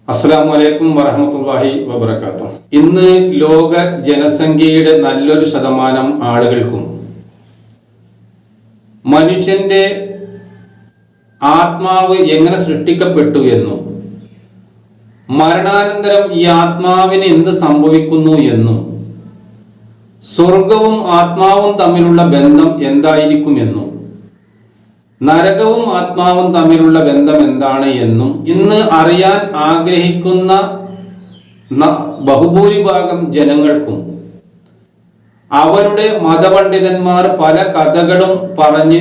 അസ്സലാമു വറഹ്മത്തുള്ളാഹി വബറകാതുഹു. ഇന്ന് ലോക ജനസംഖ്യയുടെ നല്ലൊരു ശതമാനം ആളുകൾക്കും മനുഷ്യന്റെ ആത്മാവ് എങ്ങനെ സൃഷ്ടിക്കപ്പെട്ടു എന്നും മരണാനന്തരം ഈ ആത്മാവിന് എന്ത് സംഭവിക്കുന്നു എന്നും സ്വർഗവും ആത്മാവും തമ്മിലുള്ള ബന്ധം എന്തായിരിക്കുമെന്നും നരകവും ആത്മാവും തമ്മിലുള്ള ബന്ധം എന്താണ് എന്നും ഇന്ന് അറിയാൻ ആഗ്രഹിക്കുന്ന ബഹുഭൂരിഭാഗം ജനങ്ങൾക്കും അവരുടെ മതപണ്ഡിതന്മാർ പല കഥകളും പറഞ്ഞ്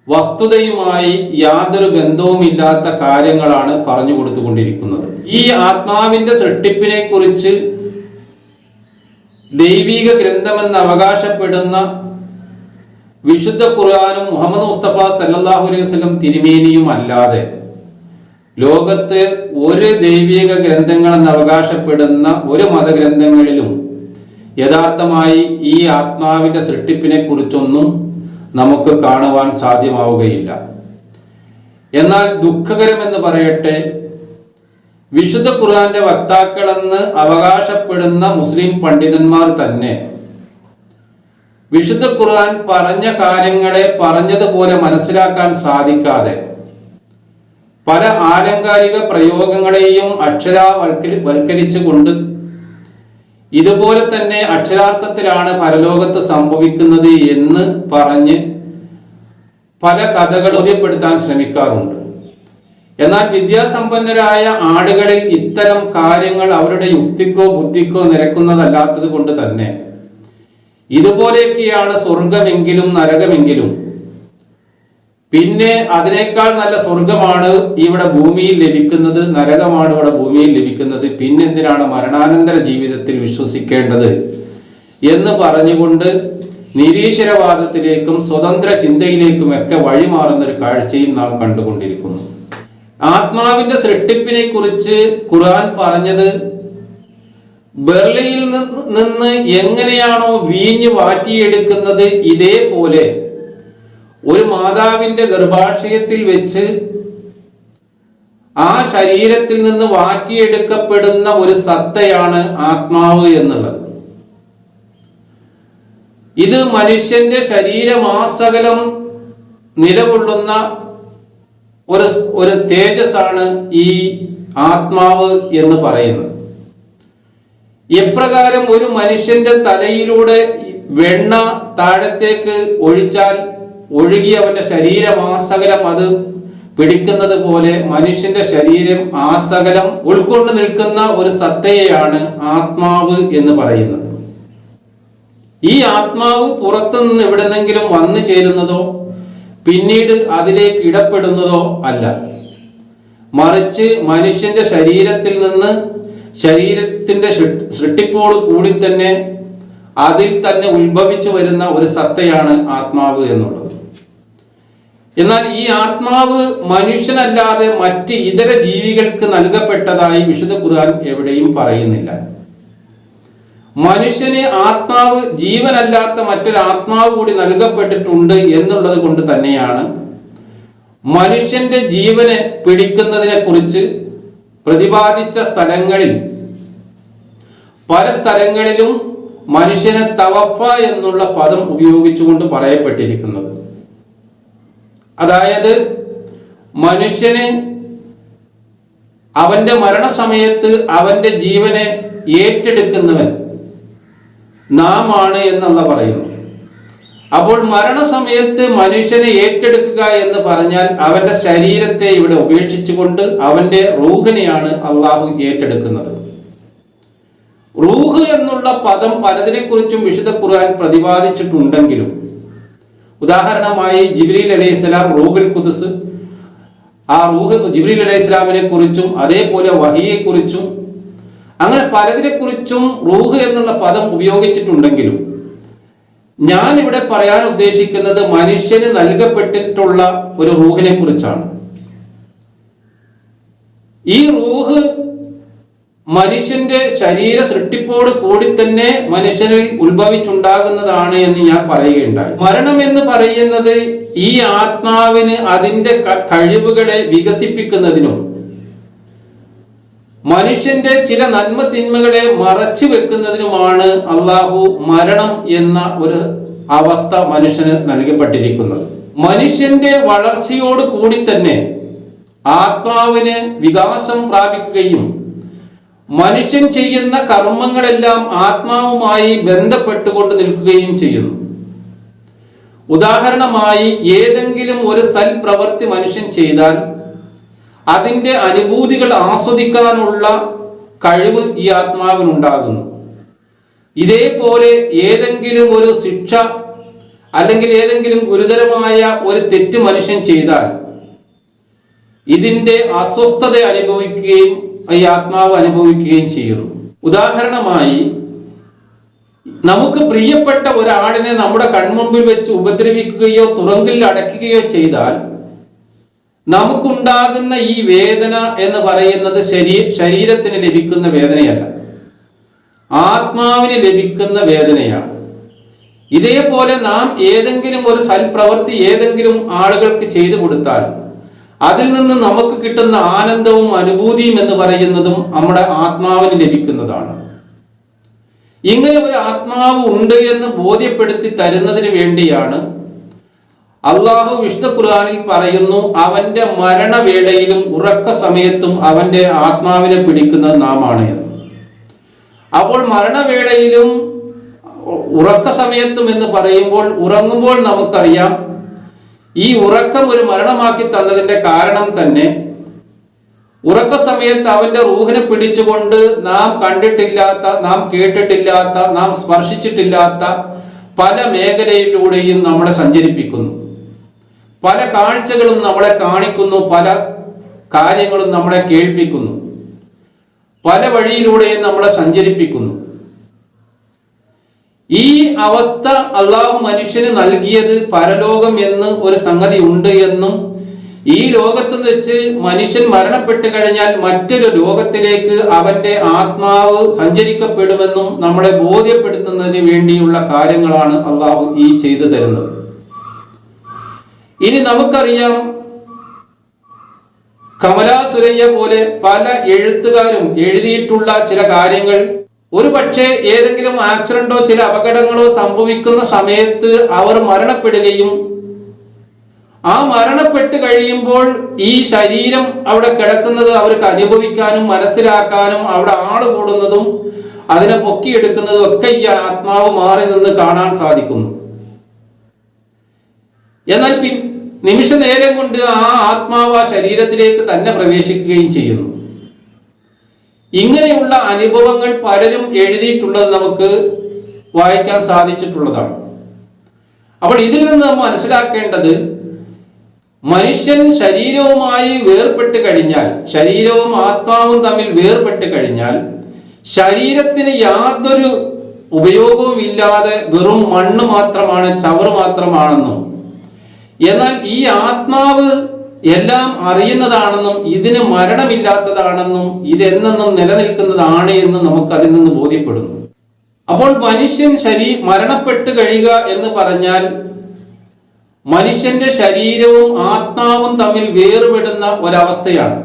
വസ്തുതയുമായി യാതൊരു ബന്ധവുമില്ലാത്ത കാര്യങ്ങളാണ് പറഞ്ഞു കൊടുത്തുകൊണ്ടിരിക്കുന്നത്. ഈ ആത്മാവിന്റെ സൃഷ്ടിപ്പിനെ കുറിച്ച് ദൈവിക ഗ്രന്ഥമെന്ന് അവകാശപ്പെടുന്ന വിശുദ്ധ ഖുർആനും മുഹമ്മദ് മുസ്തഫ സല്ലല്ലാഹു അലൈഹി വസല്ലം തിരുമേനിയും അല്ലാതെ ലോകത്ത് ഒരു ദൈവിക ഗ്രന്ഥങ്ങളെന്ന് അവകാശപ്പെടുന്ന ഒരു മതഗ്രന്ഥങ്ങളിലും യഥാർത്ഥമായി ഈ ആത്മാവിന്റെ സൃഷ്ടിപ്പിനെ കുറിച്ചൊന്നും നമുക്ക് കാണുവാൻ സാധ്യമാവുകയില്ല. എന്നാൽ ദുഃഖകരമെന്ന് പറയട്ടെ, വിശുദ്ധ ഖുർആന്റെ വക്താക്കളെന്ന് അവകാശപ്പെടുന്ന മുസ്ലിം പണ്ഡിതന്മാർ തന്നെ വിശുദ്ധ ഖുർആൻ പറഞ്ഞ കാര്യങ്ങളെ പറഞ്ഞതുപോലെ മനസ്സിലാക്കാൻ സാധിക്കാതെ പല ആലങ്കാരിക പ്രയോഗങ്ങളെയും അക്ഷരാവൽക്കരിച്ചുകൊണ്ട് ഇതുപോലെ തന്നെ അക്ഷരാർത്ഥത്തിലാണ് പരലോകത്ത് സംഭവിക്കുന്നത് എന്ന് പറഞ്ഞ് പല കഥകൾ ബോധ്യപ്പെടുത്താൻ ശ്രമിക്കാറുണ്ട്. എന്നാൽ വിദ്യാസമ്പന്നരായ ആളുകളിൽ ഇത്തരം കാര്യങ്ങൾ അവരുടെ യുക്തിക്കോ ബുദ്ധിക്കോ നിരക്കുന്നതല്ലാത്തത് കൊണ്ട് തന്നെ ഇതുപോലെയൊക്കെയാണ് സ്വർഗമെങ്കിലും നരകമെങ്കിലും, പിന്നെ അതിനേക്കാൾ നല്ല സ്വർഗമാണ് ഇവിടെ ഭൂമിയിൽ ലഭിക്കുന്നത്, നരകമാണ് ഇവിടെ ഭൂമിയിൽ ലഭിക്കുന്നത്, പിന്നെന്തിനാണ് മരണാനന്തര ജീവിതത്തിൽ വിശ്വസിക്കേണ്ടത് എന്ന് പറഞ്ഞുകൊണ്ട് നിരീശ്വരവാദത്തിലേക്കും സ്വതന്ത്ര ചിന്തയിലേക്കുമൊക്കെ വഴിമാറുന്നൊരു കാഴ്ചയും നാം കണ്ടുകൊണ്ടിരിക്കുന്നു. ആത്മാവിന്റെ സൃഷ്ടിപ്പിനെ കുറിച്ച് ഖുർആൻ പറഞ്ഞത് ബെർലിയിൽ നിന്ന് എങ്ങനെയാണോ വീഞ്ഞ് വാറ്റിയെടുക്കുന്നത് ഇതേപോലെ ഒരു മാതാവിന്റെ ഗർഭാശയത്തിൽ വെച്ച് ആ ശരീരത്തിൽ നിന്ന് വാറ്റിയെടുക്കപ്പെടുന്ന ഒരു സത്തയാണ് ആത്മാവ് എന്നുള്ളത്. ഇത് മനുഷ്യന്റെ ശരീരമാസകലം നിലകൊള്ളുന്ന ഒരു തേജസ്സാണ് ഈ ആത്മാവ് എന്ന് പറയുന്നത്. എപ്രകാരം ഒരു മനുഷ്യന്റെ തലയിലൂടെ വെണ്ണ താഴത്തേക്ക് ഒഴിച്ചാൽ ഒഴുകി അവന്റെ ശരീരമാസകലം അത് പിടിക്കുന്നത് പോലെ മനുഷ്യന്റെ ശരീരം ആസകലം ഉൾക്കൊണ്ട് നിൽക്കുന്ന ഒരു സത്തയെയാണ് ആത്മാവ് എന്ന് പറയുന്നത്. ഈ ആത്മാവ് പുറത്തു നിന്ന് എവിടെന്നെങ്കിലും വന്നു ചേരുന്നതോ പിന്നീട് അതിലേക്ക് ഇടപെടുന്നതോ അല്ല, മറിച്ച് മനുഷ്യന്റെ ശരീരത്തിൽ നിന്ന് ശരീരത്തിന്റെ സൃഷ്ടിപ്പോട് കൂടി തന്നെ അതിൽ തന്നെ ഉത്ഭവിച്ചു വരുന്ന ഒരു സത്തയാണ് ആത്മാവ് എന്നുള്ളത്. എന്നാൽ ഈ ആത്മാവ് മനുഷ്യനല്ലാതെ മറ്റ് ഇതര ജീവികൾക്ക് നൽകപ്പെട്ടതായി വിശുദ്ധ ഖുർആൻ എവിടെയും പറയുന്നില്ല. മനുഷ്യന് ആത്മാവ് ജീവനല്ലാത്ത മറ്റൊരു ആത്മാവ് കൂടി നൽകപ്പെട്ടിട്ടുണ്ട് എന്നുള്ളത് കൊണ്ട് തന്നെയാണ് മനുഷ്യന്റെ ജീവനെ പിടിക്കുന്നതിനെ കുറിച്ച് പ്രതിപാദിച്ച സ്ഥലങ്ങളിൽ പല സ്ഥലങ്ങളിലും മനുഷ്യനെ തവഫ എന്നുള്ള പദം ഉപയോഗിച്ചുകൊണ്ട് പറയപ്പെട്ടിരിക്കുന്നത്. അതായത് മനുഷ്യന് അവന്റെ മരണസമയത്ത് അവന്റെ ജീവനെ ഏറ്റെടുക്കുന്നവൻ നാം ആണ് എന്നല്ല പറയുന്നു. അപ്പോൾ മരണസമയത്ത് മനുഷ്യനെ ഏറ്റെടുക്കുക എന്ന് പറഞ്ഞാൽ അവന്റെ ശരീരത്തെ ഇവിടെ ഉപേക്ഷിച്ചുകൊണ്ട് അവന്റെ റൂഹിനെയാണ് അള്ളാഹു ഏറ്റെടുക്കുന്നത്. റൂഹ് എന്നുള്ള പദം പലതിനെ കുറിച്ചും വിശുദ്ധ ഖുർആൻ പ്രതിപാദിച്ചിട്ടുണ്ടെങ്കിലും, ഉദാഹരണമായി ജിബ്രീൽ അലൈഹിസ്സലാം റൂഹുൽ ഖുദ്സ്, ആ റൂഹ് ജിബ്രീൽ അലൈഹിസ്സലാമിനെ കുറിച്ചും അതേപോലെ വഹിയെ കുറിച്ചും അങ്ങനെ പലതിനെ കുറിച്ചും റൂഹ് എന്നുള്ള പദം ഉപയോഗിച്ചിട്ടുണ്ടെങ്കിലും ഞാൻ ഇവിടെ പറയാൻ ഉദ്ദേശിക്കുന്നത് മനുഷ്യന് നൽകപ്പെട്ടിട്ടുള്ള ഒരു റൂഹിനെ കുറിച്ചാണ്. ഈ റൂഹ് മനുഷ്യന്റെ ശരീര സൃഷ്ടിപ്പോട് കൂടി തന്നെ മനുഷ്യനിൽ ഉത്ഭവിച്ചുണ്ടാകുന്നതാണ് എന്ന് ഞാൻ പറയുകയുണ്ടായി. മരണം എന്ന് പറയുന്നത് ഈ ആത്മാവിന് അതിന്റെ കഴിവുകളെ വികസിപ്പിക്കുന്നതിനും മനുഷ്യന്റെ ചില നന്മ തിന്മകളെ മറച്ചു വെക്കുന്നതിനുമാണ് അള്ളാഹു മരണം എന്ന ഒരു അവസ്ഥ മനുഷ്യന് നൽകപ്പെട്ടിരിക്കുന്നത്. മനുഷ്യന്റെ വളർച്ചയോട് കൂടി തന്നെ ആത്മാവിന് വികാസം പ്രാപിക്കുകയും മനുഷ്യൻ ചെയ്യുന്ന കർമ്മങ്ങളെല്ലാം ആത്മാവുമായി ബന്ധപ്പെട്ടുകൊണ്ട് നിൽക്കുകയും ചെയ്യുന്നു. ഉദാഹരണമായി, ഏതെങ്കിലും ഒരു സൽപ്രവൃത്തി മനുഷ്യൻ ചെയ്താൽ അതിൻ്റെ അനുഭൂതികൾ ആസ്വദിക്കാനുള്ള കഴിവ് ഈ ആത്മാവിനുണ്ടാകുന്നു. ഇതേപോലെ ഏതെങ്കിലും ഒരു ശിക്ഷ അല്ലെങ്കിൽ ഏതെങ്കിലും ഗുരുതരമായ ഒരു തെറ്റ് മനുഷ്യൻ ചെയ്താൽ ഇതിൻ്റെ അസ്വസ്ഥത അനുഭവിക്കുകയും ഈ ആത്മാവ് അനുഭവിക്കുകയും ചെയ്യുന്നു. ഉദാഹരണമായി, നമുക്ക് പ്രിയപ്പെട്ട ഒരാളിനെ നമ്മുടെ കൺമുമ്പിൽ വെച്ച് ഉപദ്രവിക്കുകയോ തുറങ്കിൽ അടയ്ക്കുകയോ ചെയ്താൽ നമുക്കുണ്ടാകുന്ന ഈ വേദന എന്ന് പറയുന്നത് ശരീരത്തിന് ലഭിക്കുന്ന വേദനയല്ല, ആത്മാവിന് ലഭിക്കുന്ന വേദനയാണ്. ഇതേപോലെ നാം ഏതെങ്കിലും ഒരു സൽപ്രവൃത്തി ഏതെങ്കിലും ആളുകൾക്ക് ചെയ്തു കൊടുത്താൽ അതിൽ നിന്ന് നമുക്ക് കിട്ടുന്ന ആനന്ദവും അനുഭൂതിയും എന്ന് പറയുന്നതും നമ്മുടെ ആത്മാവിന് ലഭിക്കുന്നതാണ്. ഇങ്ങനെ ഒരു ആത്മാവ് ഉണ്ട് എന്ന് ബോധ്യപ്പെടുത്തി തരുന്നതിന് വേണ്ടിയാണ് അള്ളാഹു വിശുദ്ധ ഖുർആനിൽ പറയുന്നു, അവന്റെ മരണവേളയിലും ഉറക്ക സമയത്തും അവന്റെ ആത്മാവിനെ പിടിക്കുന്നത് നാമാണ് എന്ന്. അപ്പോൾ മരണവേളയിലും ഉറക്ക സമയത്തും എന്ന് പറയുമ്പോൾ ഉറങ്ങുമ്പോൾ നമുക്കറിയാം ഈ ഉറക്കം ഒരു മരണമാക്കി തന്നതിന്റെ കാരണം തന്നെ ഉറക്ക സമയത്ത് അവന്റെ റൂഹിനെ പിടിച്ചുകൊണ്ട് നാം കണ്ടിട്ടില്ലാത്ത, നാം കേട്ടിട്ടില്ലാത്ത, നാം സ്പർശിച്ചിട്ടില്ലാത്ത പല മേഖലയിലൂടെയും നമ്മളെ സഞ്ചരിപ്പിക്കുന്നു. പല കാഴ്ചകളും നമ്മളെ കാണിക്കുന്നു, പല കാര്യങ്ങളും നമ്മളെ കേൾപ്പിക്കുന്നു, പല വഴിയിലൂടെയും നമ്മളെ സഞ്ചരിപ്പിക്കുന്നു. ഈ അവസ്ഥ അള്ളാഹു മനുഷ്യന് നൽകിയത് പരലോകം എന്ന് ഒരു സംഗതി ഉണ്ട് എന്നും ഈ ലോകത്ത് വെച്ച് മനുഷ്യൻ മരണപ്പെട്ട് കഴിഞ്ഞാൽ മറ്റൊരു ലോകത്തിലേക്ക് അവന്റെ ആത്മാവ് സഞ്ചരിക്കപ്പെടുമെന്നും നമ്മളെ ബോധ്യപ്പെടുത്തുന്നതിന് വേണ്ടിയുള്ള കാര്യങ്ങളാണ് അള്ളാഹു ഈ ചെയ്തു തരുന്നത്. ഇനി നമുക്കറിയാം, കമലാ സുരയ്യ പോലെ പല എഴുത്തുകാരും എഴുതിയിട്ടുള്ള ചില കാര്യങ്ങൾ, ഒരു പക്ഷേ ഏതെങ്കിലും ആക്സിഡന്റോ ചില അപകടങ്ങളോ സംഭവിക്കുന്ന സമയത്ത് അവർ മരണപ്പെടുകയും ആ മരണപ്പെട്ട് കഴിയുമ്പോൾ ഈ ശരീരം അവിടെ കിടക്കുന്നത് അവർക്ക് അനുഭവിക്കാനും മനസ്സിലാക്കാനും അവിടെ ആള് കൂടുന്നതും അതിനെ പൊക്കിയെടുക്കുന്നതും ഒക്കെ ഈ ആത്മാവ് മാറി നിന്ന് കാണാൻ സാധിക്കുന്നു. എന്നാൽ നിമിഷ നേരം കൊണ്ട് ആ ആത്മാവ് ആ ശരീരത്തിലേക്ക് തന്നെ പ്രവേശിക്കുകയും ചെയ്യുന്നു. ഇങ്ങനെയുള്ള അനുഭവങ്ങൾ പലരും എഴുതിയിട്ടുള്ളത് നമുക്ക് വായിക്കാൻ സാധിച്ചിട്ടുള്ളതാണ്. അപ്പോൾ ഇതിൽ നിന്ന് നമ്മൾ മനസ്സിലാക്കേണ്ടത്, മനുഷ്യൻ ശരീരവുമായി വേർപെട്ട് കഴിഞ്ഞാൽ, ശരീരവും ആത്മാവും തമ്മിൽ വേർപെട്ട് കഴിഞ്ഞാൽ ശരീരത്തിന് യാതൊരു ഉപയോഗവും ഇല്ലാതെ വെറും മണ്ണ് മാത്രമാണ്, ചവറ് മാത്രമാണെന്നും, എന്നാൽ ഈ ആത്മാവ് എല്ലാം അറിയുന്നതാണെന്നും ഇതിന് മരണമില്ലാത്തതാണെന്നും ഇതെന്നെന്നും നിലനിൽക്കുന്നതാണ് എന്ന് നമുക്ക് അതിൽ നിന്ന് ബോധ്യപ്പെടുന്നു. അപ്പോൾ മനുഷ്യൻ മരണപ്പെട്ട് കഴിയുക എന്ന് പറഞ്ഞാൽ മനുഷ്യന്റെ ശരീരവും ആത്മാവും തമ്മിൽ വേർപെടുന്ന ഒരവസ്ഥയാണ്.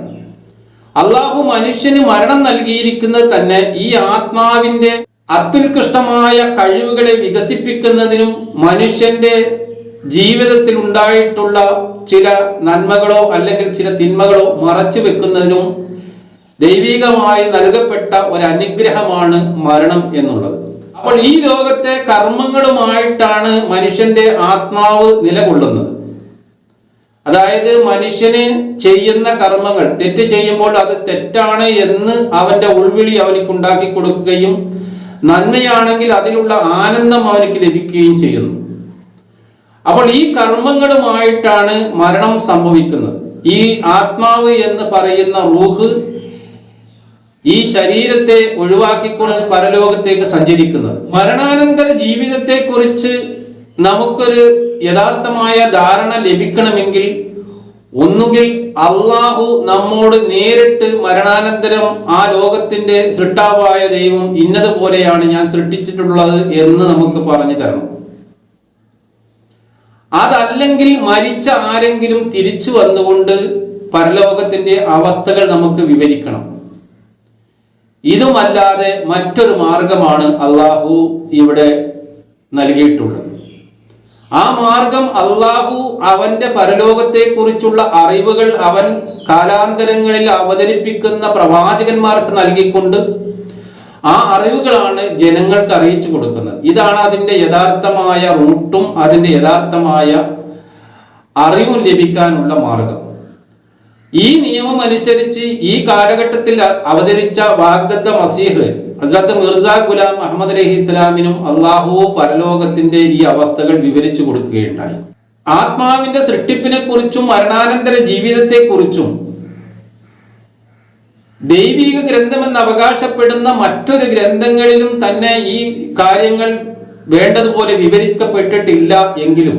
അള്ളാഹു മനുഷ്യന് മരണം നൽകിയിരിക്കുന്നത് തന്നെ ഈ ആത്മാവിന്റെ അത്യുത്കൃഷ്ടമായ കഴിവുകളെ വികസിപ്പിക്കുന്നതിനും മനുഷ്യന്റെ ജീവിതത്തിൽ ഉണ്ടായിട്ടുള്ള ചില നന്മകളോ അല്ലെങ്കിൽ ചില തിന്മകളോ മറച്ചു വെക്കുന്നതിനും ദൈവികമായി നൽകപ്പെട്ട ഒരു അനുഗ്രഹമാണ് മരണം എന്നുള്ളത്. അപ്പോൾ ഈ ലോകത്തെ കർമ്മങ്ങളുമായിട്ടാണ് മനുഷ്യന്റെ ആത്മാവ് നിലകൊള്ളുന്നത്. അതായത് മനുഷ്യന് ചെയ്യുന്ന കർമ്മങ്ങൾ, തെറ്റ് ചെയ്യുമ്പോൾ അത് തെറ്റാണ് എന്ന് അവന്റെ ഉൾവിളി അവനിക്ക് ഉണ്ടാക്കി കൊടുക്കുകയും നന്മയാണെങ്കിൽ അതിലുള്ള ആനന്ദം അവനിക്ക് ലഭിക്കുകയും ചെയ്യുന്നു. അപ്പോൾ ഈ കർമ്മങ്ങളുമായിട്ടാണ് മരണം സംഭവിക്കുന്നത്. ഈ ആത്മാവ് എന്ന് പറയുന്ന റൂഹ് ഈ ശരീരത്തെ ഒഴിവാക്കിക്കൊണ്ട് പരലോകത്തേക്ക് സഞ്ചരിക്കുന്നത്. മരണാനന്തര ജീവിതത്തെ കുറിച്ച് നമുക്കൊരു യഥാർത്ഥമായ ധാരണ ലഭിക്കണമെങ്കിൽ ഒന്നുകിൽ അള്ളാഹു നമ്മോട് നേരിട്ട് മരണാനന്തരം ആ ലോകത്തിന്റെ സൃഷ്ടാവായ ദൈവം ഇന്നതുപോലെയാണ് ഞാൻ സൃഷ്ടിച്ചിട്ടുള്ളത് എന്ന് നമുക്ക് പറഞ്ഞു തരണം. അതല്ലെങ്കിൽ മരിച്ച ആരെങ്കിലും തിരിച്ചു വന്നുകൊണ്ട് പരലോകത്തിന്റെ അവസ്ഥകൾ നമുക്ക് വിവരിക്കണം. ഇതുമല്ലാതെ മറ്റൊരു മാർഗമാണ് അള്ളാഹു ഇവിടെ നൽകിയിട്ടുള്ളത്. ആ മാർഗം അള്ളാഹു അവന്റെ പരലോകത്തെക്കുറിച്ചുള്ള അറിവുകൾ അവൻ കാലാന്തരങ്ങളിൽ അവതരിപ്പിക്കുന്ന പ്രവാചകന്മാർക്ക് നൽകിക്കൊണ്ട് ആ അറിവുകളാണ് ജനങ്ങൾക്ക് അറിയിച്ചു കൊടുക്കുന്നത്. ഇതാണ് അതിൻ്റെ യഥാർത്ഥമായ റൂട്ടും അതിൻ്റെ യഥാർത്ഥമായ അറിവും ലഭിക്കാനുള്ള മാർഗം. ഈ നിയമം അനുസരിച്ച് ഈ കാലഘട്ടത്തിൽ അവതരിച്ച വാഗ്ദത്ത മസീഹ് ഹസ്രത്ത് മിർസ ഗുലാം അഹമ്മദ് അലൈഹിസ്സലാമിനും അള്ളാഹു പരലോകത്തിന്റെ ഈ അവസ്ഥകൾ വിവരിച്ചു കൊടുക്കുകയുണ്ടായി. ആത്മാവിന്റെ സൃഷ്ടിപ്പിനെ കുറിച്ചും മരണാനന്തര ജീവിതത്തെക്കുറിച്ചും ദൈവിക ഗ്രന്ഥമെന്ന് അവകാശപ്പെടുന്ന മറ്റൊരു ഗ്രന്ഥങ്ങളിലും തന്നെ ഈ കാര്യങ്ങൾ വേണ്ടതുപോലെ വിവരിക്കപ്പെട്ടിട്ടില്ല എങ്കിലും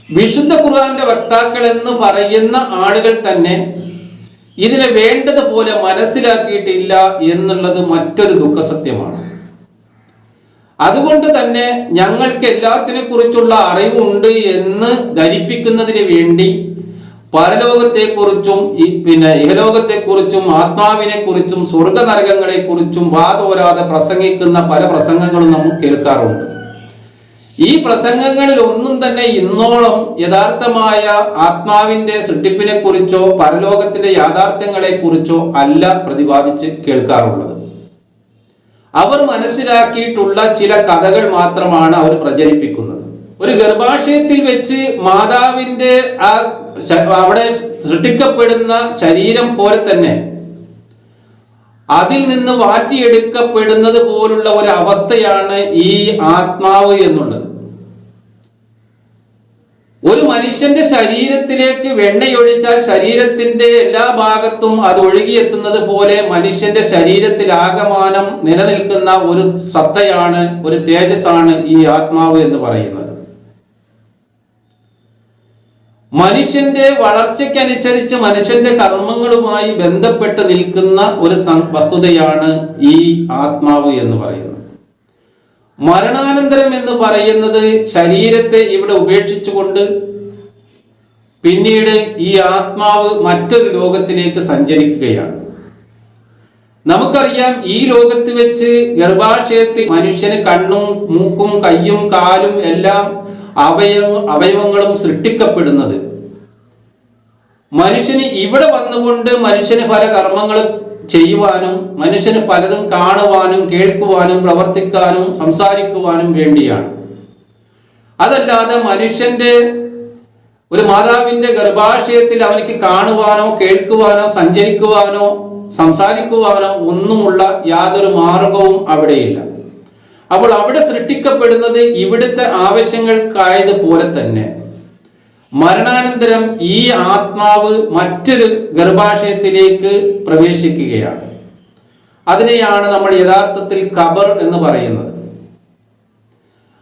വിശുദ്ധ ഖുർആന്റെ വക്താക്കൾ എന്ന് പറയുന്ന ആളുകൾ തന്നെ ഇതിനെ വേണ്ടതുപോലെ മനസ്സിലാക്കിയിട്ടില്ല എന്നുള്ളത് മറ്റൊരു ദുഃഖസത്യമാണ്. അതുകൊണ്ട് തന്നെ ഞങ്ങൾക്ക് എല്ലാത്തിനെ കുറിച്ചുള്ള അറിവുണ്ട് എന്ന് ധരിപ്പിക്കുന്നതിന് വേണ്ടി പരലോകത്തെക്കുറിച്ചും ഇഹലോകത്തെക്കുറിച്ചും ആത്മാവിനെ കുറിച്ചും സ്വർഗനരകങ്ങളെ കുറിച്ചും വാതോരാതെ പ്രസംഗിക്കുന്ന പല പ്രസംഗങ്ങളും നമുക്ക് കേൾക്കാറുണ്ട്. ഈ പ്രസംഗങ്ങളിൽ ഒന്നും തന്നെ ഇന്നോളം യഥാർത്ഥമായ ആത്മാവിന്റെ സൃഷ്ടിപ്പിനെ കുറിച്ചോ പരലോകത്തിന്റെ യാഥാർത്ഥ്യങ്ങളെ കുറിച്ചോ അല്ല പ്രതിപാദിച്ച് കേൾക്കാറുള്ളത്. അവർ മനസ്സിലാക്കിയിട്ടുള്ള ചില കഥകൾ മാത്രമാണ് അവർ പ്രചരിപ്പിക്കുന്നത്. ഒരു ഗർഭാശയത്തിൽ വെച്ച് മാതാവിന്റെ അവിടെ സൃഷ്ടിക്കപ്പെടുന്ന ശരീരം പോലെ തന്നെ അതിൽ നിന്ന് വാറ്റിയെടുക്കപ്പെടുന്നത് പോലുള്ള ഒരു അവസ്ഥയാണ് ഈ ആത്മാവ് എന്നുള്ളത്. ഒരു മനുഷ്യന്റെ ശരീരത്തിലേക്ക് വെണ്ണയൊഴിച്ചാൽ ശരീരത്തിന്റെ എല്ലാ ഭാഗത്തും അത് ഒഴുകിയെത്തുന്നത് പോലെ മനുഷ്യന്റെ ശരീരത്തിൽ ആകമാനം നിലനിൽക്കുന്ന ഒരു സത്തയാണ്, ഒരു തേജസ്സാണ് ഈ ആത്മാവ് എന്ന് പറയുന്നത്. മനുഷ്യന്റെ വളർച്ചയ്ക്കനുസരിച്ച് മനുഷ്യന്റെ കർമ്മങ്ങളുമായി ബന്ധപ്പെട്ട് നിൽക്കുന്ന ഒരു വസ്തുതയാണ് ഈ ആത്മാവ് എന്ന് പറയുന്നത്. മരണാനന്തരം എന്ന് പറയുന്നത് ശരീരത്തെ ഇവിടെ ഉപേക്ഷിച്ചുകൊണ്ട് പിന്നീട് ഈ ആത്മാവ് മറ്റൊരു ലോകത്തിലേക്ക് സഞ്ചരിക്കുകയാണ്. നമുക്കറിയാം, ഈ ലോകത്ത് വെച്ച് ഗർഭാശയത്തിൽ മനുഷ്യന് കണ്ണും മൂക്കും കയ്യും കാലും എല്ലാം അവയവങ്ങളും സൃഷ്ടിക്കപ്പെടുന്നത് മനുഷ്യന് ഇവിടെ വന്നുകൊണ്ട് മനുഷ്യന് പല കർമ്മങ്ങൾ ചെയ്യുവാനും മനുഷ്യന് പലതും കാണുവാനും കേൾക്കുവാനും പ്രവർത്തിക്കാനും സംസാരിക്കുവാനും വേണ്ടിയാണ്. അതല്ലാതെ മനുഷ്യന്റെ ഒരു മാതാവിന്റെ ഗർഭാശയത്തിൽ അവനിക്ക് കാണുവാനോ കേൾക്കുവാനോ സഞ്ചരിക്കുവാനോ സംസാരിക്കുവാനോ ഒന്നുമുള്ള യാതൊരു മാർഗവും അവിടെയില്ല. അപ്പോൾ അവിടെ സൃഷ്ടിക്കപ്പെടുന്നത് ഇവിടുത്തെ ആവശ്യങ്ങൾക്കായതുപോലെ തന്നെ മരണാനന്തരം ഈ ആത്മാവ് മറ്റൊരു ഗർഭാശയത്തിലേക്ക് പ്രവേശിക്കുകയാണ്. അതിനെയാണ് നമ്മൾ യഥാർത്ഥത്തിൽ ഖബർ എന്ന് പറയുന്നത്.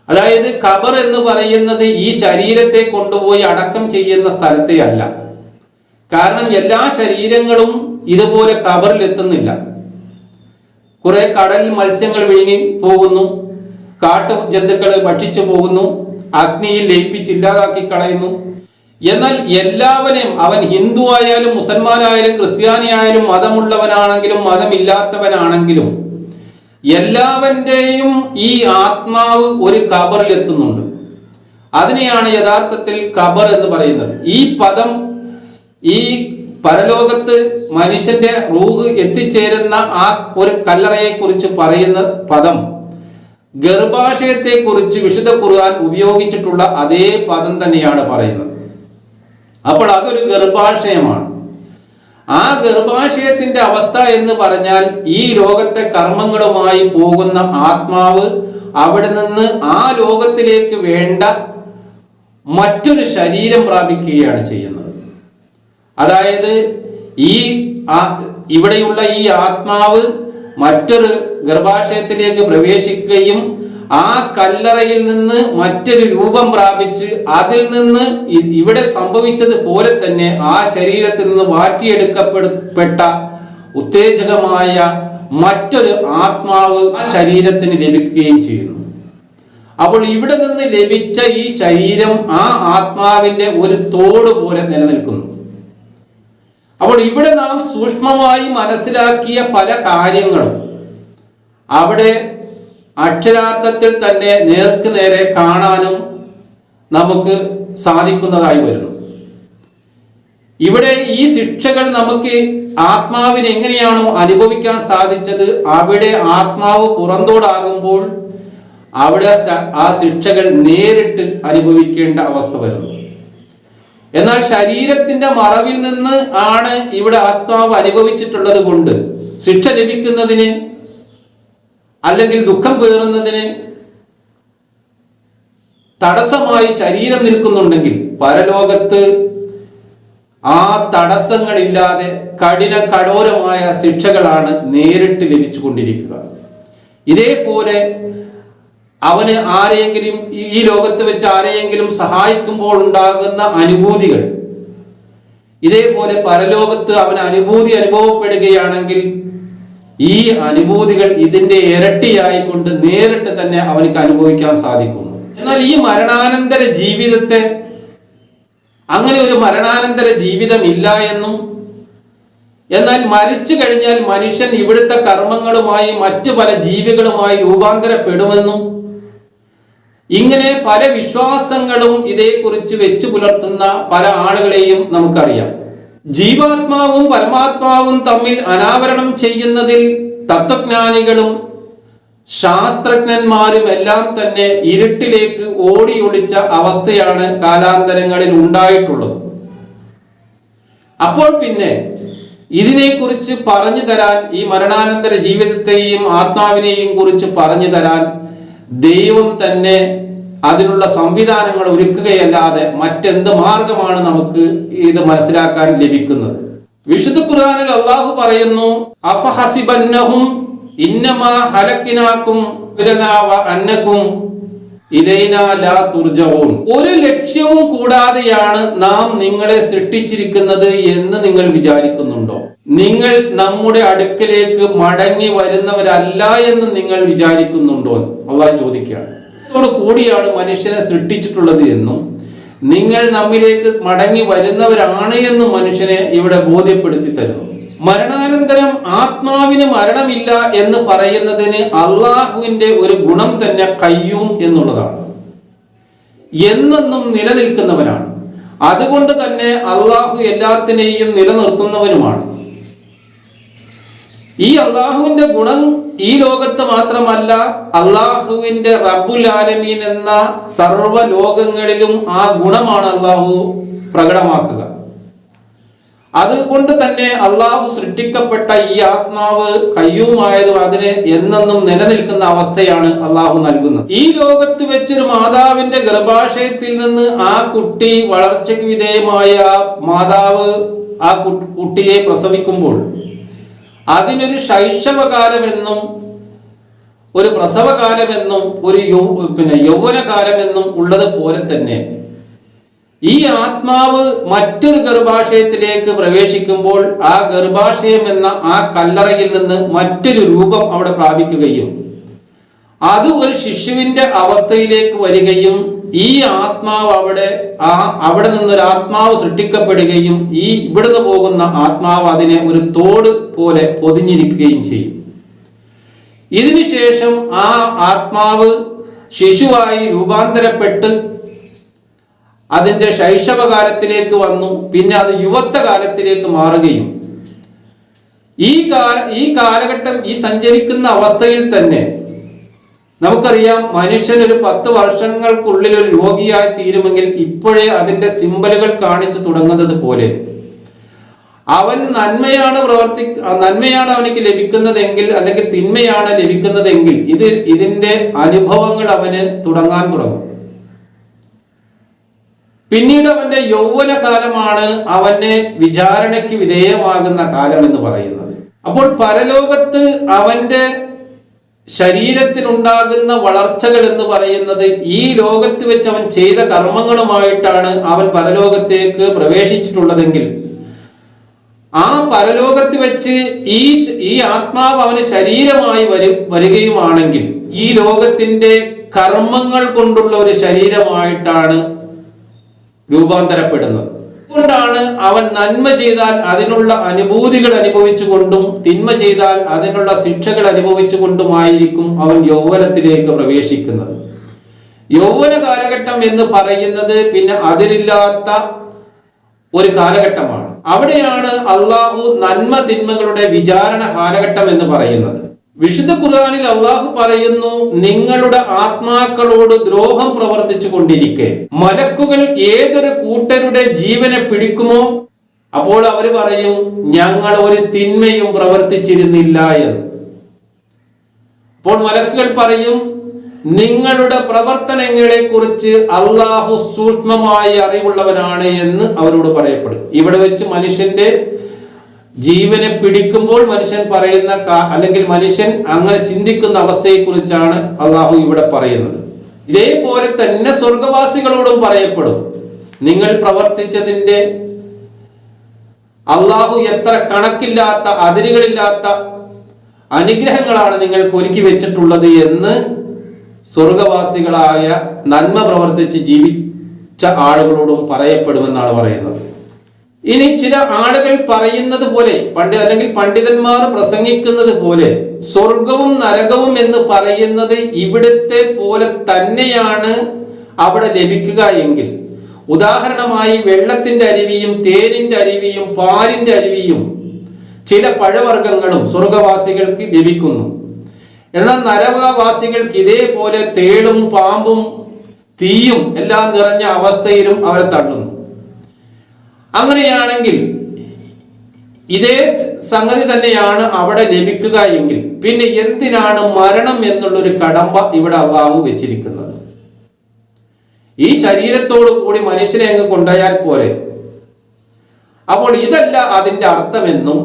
അതായത് ഖബർ എന്ന് പറയുന്നത് ഈ ശരീരത്തെ കൊണ്ടുപോയി അടക്കം ചെയ്യുന്ന സ്ഥലത്തെ അല്ല. കാരണം എല്ലാ ശരീരങ്ങളും ഇതുപോലെ ഖബറിൽ എത്തുന്നില്ല. കുറെ കടലിൽ മത്സ്യങ്ങൾ വിഴുങ്ങി പോകുന്നു, കാട്ടു ജന്തുക്കൾ ഭക്ഷിച്ചു പോകുന്നു, അഗ്നിയിൽ ലയിപ്പിച്ചില്ലാതാക്കി കളയുന്നു. എന്നാൽ എല്ലാവരെയും, അവൻ ഹിന്ദു ആയാലും മുസൽമാനായാലും ക്രിസ്ത്യാനിയായാലും മതമുള്ളവനാണെങ്കിലും മതമില്ലാത്തവനാണെങ്കിലും എല്ലാവന്റെയും ഈ ആത്മാവ് ഒരു ഖബറിൽ എത്തുന്നുണ്ട്. അതിനെയാണ് യഥാർത്ഥത്തിൽ ഖബർ എന്ന് പറയുന്നത്. ഈ പദം ഈ പരലോകത്ത് മനുഷ്യന്റെ റൂഹ് എത്തിച്ചേരുന്ന ആ ഒരു കല്ലറയെ കുറിച്ച് പറയുന്ന പദം ഗർഭാശയത്തെ കുറിച്ച് വിശുദ്ധ ഖുർആൻ ഉപയോഗിച്ചിട്ടുള്ള അതേ പദം തന്നെയാണ് പറയുന്നത്. അപ്പോൾ അതൊരു ഗർഭാശയമാണ്. ആ ഗർഭാശയത്തിന്റെ അവസ്ഥ എന്ന് പറഞ്ഞാൽ ഈ ലോകത്തെ കർമ്മങ്ങളുമായി പോകുന്ന ആത്മാവ് അവിടെ നിന്ന് ആ ലോകത്തിലേക്ക് വേണ്ട മറ്റൊരു ശരീരം പ്രാപിക്കുകയാണ് ചെയ്യുന്നത്. അതായത് ഇവിടെയുള്ള ഈ ആത്മാവ് മറ്റൊരു ഗർഭാശയത്തിലേക്ക് പ്രവേശിക്കുകയും ആ കല്ലറയിൽ നിന്ന് മറ്റൊരു രൂപം പ്രാപിച്ച് അതിൽ നിന്ന് ഇവിടെ സംഭവിച്ചതുപോലെ തന്നെ ആ ശരീരത്തിൽ നിന്ന് മാറ്റിയെടുക്കപ്പെട്ട ഉത്തേജകമായ മറ്റൊരു ആത്മാവ് ആ ശരീരത്തിന് ലഭിക്കുകയും ചെയ്യുന്നു. അപ്പോൾ ഇവിടെ നിന്ന് ലഭിച്ച ഈ ശരീരം ആ ആത്മാവിന്റെ ഒരു തോട് പോലെ നിലനിൽക്കുന്നു. അപ്പോൾ ഇവിടെ നാം സൂക്ഷ്മമായി മനസ്സിലാക്കിയ പല കാര്യങ്ങളും അവിടെ അക്ഷരാർത്ഥത്തിൽ തന്നെ നേർക്ക് നേരെ കാണാനും നമുക്ക് സാധിക്കുന്നതായി വരുന്നു. ഇവിടെ ഈ ശിക്ഷകൾ നമുക്ക് ആത്മാവിന് എങ്ങനെയാണോ അനുഭവിക്കാൻ സാധിച്ചത്, അവിടെ ആത്മാവ് പുറന്തോടാകുമ്പോൾ അവിടെ ആ ശിക്ഷകൾ നേരിട്ട് അനുഭവിക്കേണ്ട അവസ്ഥ വരുന്നു. എന്നാൽ ശരീരത്തിന്റെ മറവിൽ നിന്ന് ആണ് ഇവിടെ ആത്മാവ് അനുഭവിച്ചിട്ടുള്ളത് കൊണ്ട് ശിക്ഷ ലഭിക്കുന്നതിന് അല്ലെങ്കിൽ ദുഃഖം പേറുന്നതിന് തടസ്സമായി ശരീരം നിൽക്കുന്നുണ്ടെങ്കിൽ, പരലോകത്ത് ആ തടസ്സങ്ങളില്ലാതെ കഠോരമായ ശിക്ഷകളാണ് നേരിട്ട് ലഭിച്ചുകൊണ്ടിരിക്കുക. ഇതേപോലെ അവന് ആരെയെങ്കിലും ഈ ലോകത്ത് വെച്ച് ആരെയെങ്കിലും സഹായിക്കുമ്പോൾ ഉണ്ടാകുന്ന അനുഭൂതികൾ, ഇതേപോലെ പരലോകത്ത് അവന് അനുഭൂതി അനുഭവപ്പെടുകയാണെങ്കിൽ ഈ അനുഭൂതികൾ ഇതിന്റെ ഇരട്ടിയായിക്കൊണ്ട് നേരിട്ട് തന്നെ അവനക്ക് അനുഭവിക്കാൻ സാധിക്കുന്നു. എന്നാൽ ഈ മരണാനന്തര ജീവിതത്തെ, അങ്ങനെ ഒരു മരണാനന്തര ജീവിതം ഇല്ല എന്നും, എന്നാൽ മരിച്ചു കഴിഞ്ഞാൽ മനുഷ്യൻ ഇവിടുത്തെ കർമ്മങ്ങളുമായി മറ്റു പല ജീവികളുമായി രൂപാന്തരപ്പെടുമെന്നും, ഇങ്ങനെ പല വിശ്വാസങ്ങളും ഇതേക്കുറിച്ച് വെച്ചു പുലർത്തുന്ന പല ആളുകളെയും നമുക്കറിയാം. ജീവാത്മാവും പരമാത്മാവും തമ്മിൽ അനാവരണം ചെയ്യുന്നതിൽ തത്വജ്ഞാനികളും ശാസ്ത്രജ്ഞന്മാരും എല്ലാം തന്നെ ഇരുട്ടിലേക്ക് ഓടിയൊളിച്ച അവസ്ഥയാണ് കാലാന്തരങ്ങളിൽ ഉണ്ടായിട്ടുള്ളത്. അപ്പോൾ പിന്നെ ഇതിനെക്കുറിച്ച് പറഞ്ഞു തരാൻ, ഈ മരണാനന്തര ജീവിതത്തെയും ആത്മാവിനെയും കുറിച്ച് പറഞ്ഞു തരാൻ ദൈവം തന്നെ അതിനുള്ള സംവിധാനങ്ങൾ ഒരുക്കുകയല്ലാതെ മറ്റെന്ത് മാർഗമാണ് നമുക്ക് ഇത് മനസ്സിലാക്കാൻ ലഭിക്കുന്നത്? വിശുദ്ധ ഖുർആനിൽ അല്ലാഹു പറയുന്നു, അഫഹസിബന്നഹും ഇന്നമാ ഹലക്കിനാക്കും അന്നക്കും ഇലൈനാ ലാ തുർജഊൻ. ഒരു ലക്ഷ്യവും കൂടാതെയാണ് നാം നിങ്ങളെ സൃഷ്ടിച്ചിരിക്കുന്നത് എന്ന് നിങ്ങൾ വിചാരിക്കുന്നുണ്ടോ? നിങ്ങൾ നമ്മുടെ അടുക്കലേക്ക് മടങ്ങി വരുന്നവരല്ല എന്ന് നിങ്ങൾ വിചാരിക്കുന്നുണ്ടോ? അള്ളാഹു ചോദിക്കുകയാണ്. ോട് കൂടിയാണ് മനുഷ്യനെ സൃഷ്ടിച്ചിട്ടുള്ളത് എന്നും നിങ്ങൾ നമ്മിലേക്ക് മടങ്ങി വരുന്നവരാണ് എന്നും മനുഷ്യനെ ഇവിടെ ബോധ്യപ്പെടുത്തി തരുന്നു. മരണാനന്തരം ആത്മാവിന് മരണമില്ല എന്ന് പറയുന്നതിന് അള്ളാഹുവിന്റെ ഒരു ഗുണം തന്നെ ഖയ്യൂം എന്നുള്ളതാണ്. എന്നെന്നും നിലനിൽക്കുന്നവനാണ്. അതുകൊണ്ട് തന്നെ അള്ളാഹു എല്ലാത്തിനെയും നിലനിർത്തുന്നവനുമാണ്. ഈ അള്ളാഹുവിന്റെ ഗുണം ഈ ലോകത്ത് മാത്രമല്ല, അള്ളാഹുവിന്റെ റബ്ബുൽ ആലമീൻ എന്ന സർവ്വ ലോകങ്ങളിലും ആ ഗുണമാണ് അള്ളാഹു പ്രകടമാക്കുക. അതുകൊണ്ട് തന്നെ അള്ളാഹു സൃഷ്ടിക്കപ്പെട്ട ഈ ആത്മാവ് ഖയ്യൂമായതും അതിന് എന്നെന്നും നിലനിൽക്കുന്ന അവസ്ഥയാണ് അള്ളാഹു നൽകുന്നത്. ഈ ലോകത്ത് വെച്ചൊരു മാതാവിന്റെ ഗർഭാശയത്തിൽ നിന്ന് ആ കുട്ടി വളർച്ചയ്ക്ക് വിധേയമായ മാതാവ് ആ കുട്ടിയെ പ്രസവിക്കുമ്പോൾ അതിനൊരു ശൈശവകാലമെന്നും ഒരു പ്രസവകാലമെന്നും ഒരു യൗവനകാലമെന്നും ഉള്ളത് പോലെ തന്നെ ഈ ആത്മാവ് മറ്റൊരു ഗർഭാശയത്തിലേക്ക് പ്രവേശിക്കുമ്പോൾ ആ ഗർഭാശയം എന്ന ആ കല്ലറയിൽ നിന്ന് മറ്റൊരു രൂപം അവിടെ പ്രാപിക്കുകയും അത് ഒരു ശിശുവിന്റെ അവസ്ഥയിലേക്ക് വരികയും ഈ ആത്മാവ് അവിടെ നിന്നൊരു ആത്മാവ് സൃഷ്ടിക്കപ്പെടുകയും ഈ ഇവിടുന്ന് പോകുന്ന ആത്മാവ് അതിനെ ഒരു തോട് പോലെ പൊതിഞ്ഞിരിക്കുകയും ചെയ്യും. ഇതിനുശേഷം ആ ആത്മാവ് ശിശുവായി രൂപാന്തരപ്പെട്ട് അതിന്റെ ശൈശവകാലത്തിലേക്ക് വന്നു. പിന്നെ അത് യുവത്വകാലത്തിലേക്ക് മാറുകയും ഈ കാലഘട്ടം ഈ സഞ്ചരിക്കുന്ന അവസ്ഥയിൽ തന്നെ നമുക്കറിയാം, മനുഷ്യൻ ഒരു 10 വർഷങ്ങൾക്കുള്ളിൽ ഒരു രോഗിയായി തീരുമെങ്കിൽ ഇപ്പോഴേ അതിന്റെ സിമ്പലുകൾ കാണിച്ചു തുടങ്ങുന്നത് പോലെ അവൻ നന്മയാണ് അവനിക്ക് ലഭിക്കുന്നതെങ്കിൽ അല്ലെങ്കിൽ തിന്മയാണ് ലഭിക്കുന്നതെങ്കിൽ ഇതിന്റെ അനുഭവങ്ങൾ അവന് തുടങ്ങും. പിന്നീട് അവന്റെ യൗവനകാലമാണ് അവനെ വിചാരണയ്ക്ക് വിധേയമാകുന്ന കാലം എന്ന് പറയുന്നത്. അപ്പോൾ പരലോകത്ത് അവന്റെ ശരീരത്തിനുണ്ടാകുന്ന വളർച്ചകൾ എന്ന് പറയുന്നത് ഈ ലോകത്ത് വെച്ച് അവൻ ചെയ്ത കർമ്മങ്ങളുമായിട്ടാണ് അവൻ പരലോകത്തേക്ക് പ്രവേശിച്ചിട്ടുള്ളതെങ്കിൽ ആ പരലോകത്ത് വെച്ച് ഈ ആത്മാവ് അവന് ശരീരമായി വരികയുമാണെങ്കിൽ ഈ ലോകത്തിന്റെ കർമ്മങ്ങൾ കൊണ്ടുള്ള ഒരു ശരീരമായിട്ടാണ് രൂപാന്തരപ്പെടുന്നത്. അതുകൊണ്ടാണ് അവൻ നന്മ ചെയ്താൽ അതിനുള്ള അനുഭൂതികൾ അനുഭവിച്ചുകൊണ്ടും തിന്മ ചെയ്താൽ അതിനുള്ള ശിക്ഷകൾ അനുഭവിച്ചുകൊണ്ടുമായിരിക്കും അവൻ യൗവനത്തിലേക്ക് പ്രവേശിക്കുന്നത്. യൗവന കാലഘട്ടം എന്ന് പറയുന്നത് പിന്നെ അതിരില്ലാത്ത ഒരു കാലഘട്ടമാണ്. അവിടെയാണ് അള്ളാഹു നന്മ തിന്മകളുടെ വിചാരണ കാലഘട്ടം എന്ന് പറയുന്നത്. വിശുദ്ധ ഖുർആനിൽ അള്ളാഹു പറയുന്നു, നിങ്ങളുടെ ആത്മാക്കളോട് ദ്രോഹം പ്രവർത്തിച്ചു കൊണ്ടിരിക്കെ മലക്കുകൾ ഏതൊരു കൂട്ടരുടെ ജീവനെ പിടിക്കുമോ അപ്പോൾ അവർ പറയും, ഞങ്ങൾ ഒരു തിന്മയും പ്രവർത്തിച്ചിരുന്നില്ല എന്ന്. അപ്പോൾ മലക്കുകൾ പറയും, നിങ്ങളുടെ പ്രവർത്തനങ്ങളെ കുറിച്ച് അള്ളാഹു സൂക്ഷ്മമായി അറിവുള്ളവനാണ് എന്ന് അവരോട് പറയപ്പെടും. ഇവിടെ വെച്ച് മനുഷ്യന്റെ ജീവനെ പിടിക്കുമ്പോൾ മനുഷ്യൻ പറയുന്ന അല്ലെങ്കിൽ മനുഷ്യൻ അങ്ങനെ ചിന്തിക്കുന്ന അവസ്ഥയെ കുറിച്ചാണ് അള്ളാഹു ഇവിടെ പറയുന്നത്. ഇതേപോലെ തന്നെ സ്വർഗവാസികളോടും പറയപ്പെടും, നിങ്ങൾ പ്രവർത്തിച്ചതിന്റെ അള്ളാഹു എത്ര കണക്കില്ലാത്ത അതിരുകളില്ലാത്ത അനുഗ്രഹങ്ങളാണ് നിങ്ങൾക്ക് ഒരുക്കി വെച്ചിട്ടുള്ളത് എന്ന് സ്വർഗവാസികളായ നന്മ പ്രവർത്തിച്ച് ജീവിച്ച ആളുകളോടും പറയപ്പെടുമെന്നാണ് പറയുന്നത്. ഇനി ചില ആളുകൾ പറയുന്നത് പോലെ അല്ലെങ്കിൽ പണ്ഡിതന്മാർ പ്രസംഗിക്കുന്നത് പോലെ സ്വർഗവും നരകവും എന്ന് പറയുന്നത് ഇവിടുത്തെ പോലെ തന്നെയാണ് അവിടെ ലഭിക്കുക എങ്കിൽ, ഉദാഹരണമായി വെള്ളത്തിന്റെ അരുവിയും തേനിന്റെ അരുവിയും പാലിന്റെ അരുവിയും ചില പഴവർഗ്ഗങ്ങളും സ്വർഗവാസികൾക്ക് ലഭിക്കുന്നു. എന്നാൽ നരകവാസികൾക്ക് ഇതേപോലെ തേളും പാമ്പും തീയും എല്ലാം നിറഞ്ഞ അവസ്ഥയിലും അവരെ തള്ളുന്നു. അങ്ങനെയാണെങ്കിൽ ഇതേ സംഗതി തന്നെയാണ് അവിടെ ലഭിക്കുക എങ്കിൽ പിന്നെ എന്തിനാണ് മരണം എന്നുള്ളൊരു കടമ്പ ഇവിടെ അള്ളാഹു വെച്ചിരിക്കുന്നത്? ഈ ശരീരത്തോടു കൂടി മനുഷ്യനെ അങ്ങ് കൊണ്ടുപോയാൽ പോരെ. അപ്പോൾ ഇതല്ല അതിന്റെ അർത്ഥമെന്നും,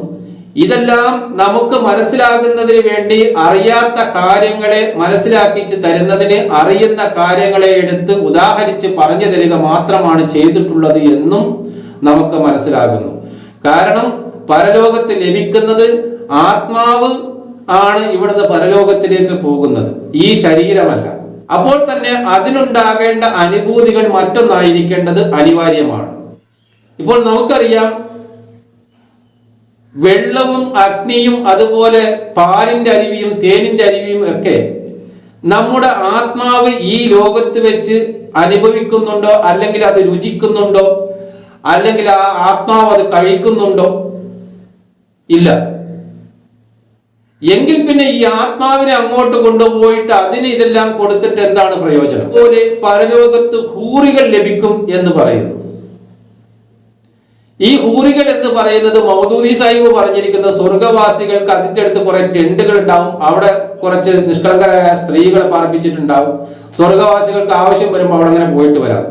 ഇതെല്ലാം നമുക്ക് മനസ്സിലാകുന്നതിന് വേണ്ടി അറിയാത്ത കാര്യങ്ങളെ മനസ്സിലാക്കിച്ച് തരുന്നതിന് അറിയുന്ന കാര്യങ്ങളെ എടുത്ത് ഉദാഹരിച്ച് പറഞ്ഞു തരിക മാത്രമാണ് ചെയ്തിട്ടുള്ളത് എന്നും നമുക്ക് മനസ്സിലാകുന്നു. കാരണം പരലോകത്ത് ലഭിക്കുന്നത് ആത്മാവ് ആണ് ഇവിടുന്ന് പരലോകത്തിലേക്ക് പോകുന്നത്, ഈ ശരീരമല്ല. അപ്പോൾ തന്നെ അതിനുണ്ടാകേണ്ട അനുഭൂതികൾ മറ്റൊന്നായിരിക്കേണ്ടത് അനിവാര്യമാണ്. ഇപ്പോൾ നമുക്കറിയാം, വെള്ളവും അഗ്നിയും അതുപോലെ പാലിന്റെ അരുവിയും തേനിന്റെ അരുവിയും ഒക്കെ നമ്മുടെ ആത്മാവ് ഈ ലോകത്ത് വെച്ച് അനുഭവിക്കുന്നുണ്ടോ, അല്ലെങ്കിൽ അത് രുചിക്കുന്നുണ്ടോ, അല്ലെങ്കിൽ ആ ആത്മാവ് അത് കഴിക്കുന്നുണ്ടോ? ഇല്ല. എങ്കിൽ പിന്നെ ഈ ആത്മാവിനെ അങ്ങോട്ട് കൊണ്ടുപോയിട്ട് അതിന് ഇതെല്ലാം കൊടുത്തിട്ട് എന്താണ് പ്രയോജനം? അതുപോലെ പരലോകത്ത് ഹൂറികൾ ലഭിക്കും എന്ന് പറയുന്നു. ഈ ഹൂറികൾ എന്ന് പറയുന്നത് മൗദൂദി സാഹിബ് പറഞ്ഞിരിക്കുന്ന സ്വർഗവാസികൾക്ക് അതിന്റെ അടുത്ത് കുറെ ടെന്റുകൾ ഉണ്ടാവും, അവിടെ കുറച്ച് നിഷ്കളങ്കരായ സ്ത്രീകളെ പാർപ്പിച്ചിട്ടുണ്ടാവും. സ്വർഗവാസികൾക്ക് ആവശ്യം വരുമ്പോൾ അവിടെ അങ്ങനെ പോയിട്ട് വരാം.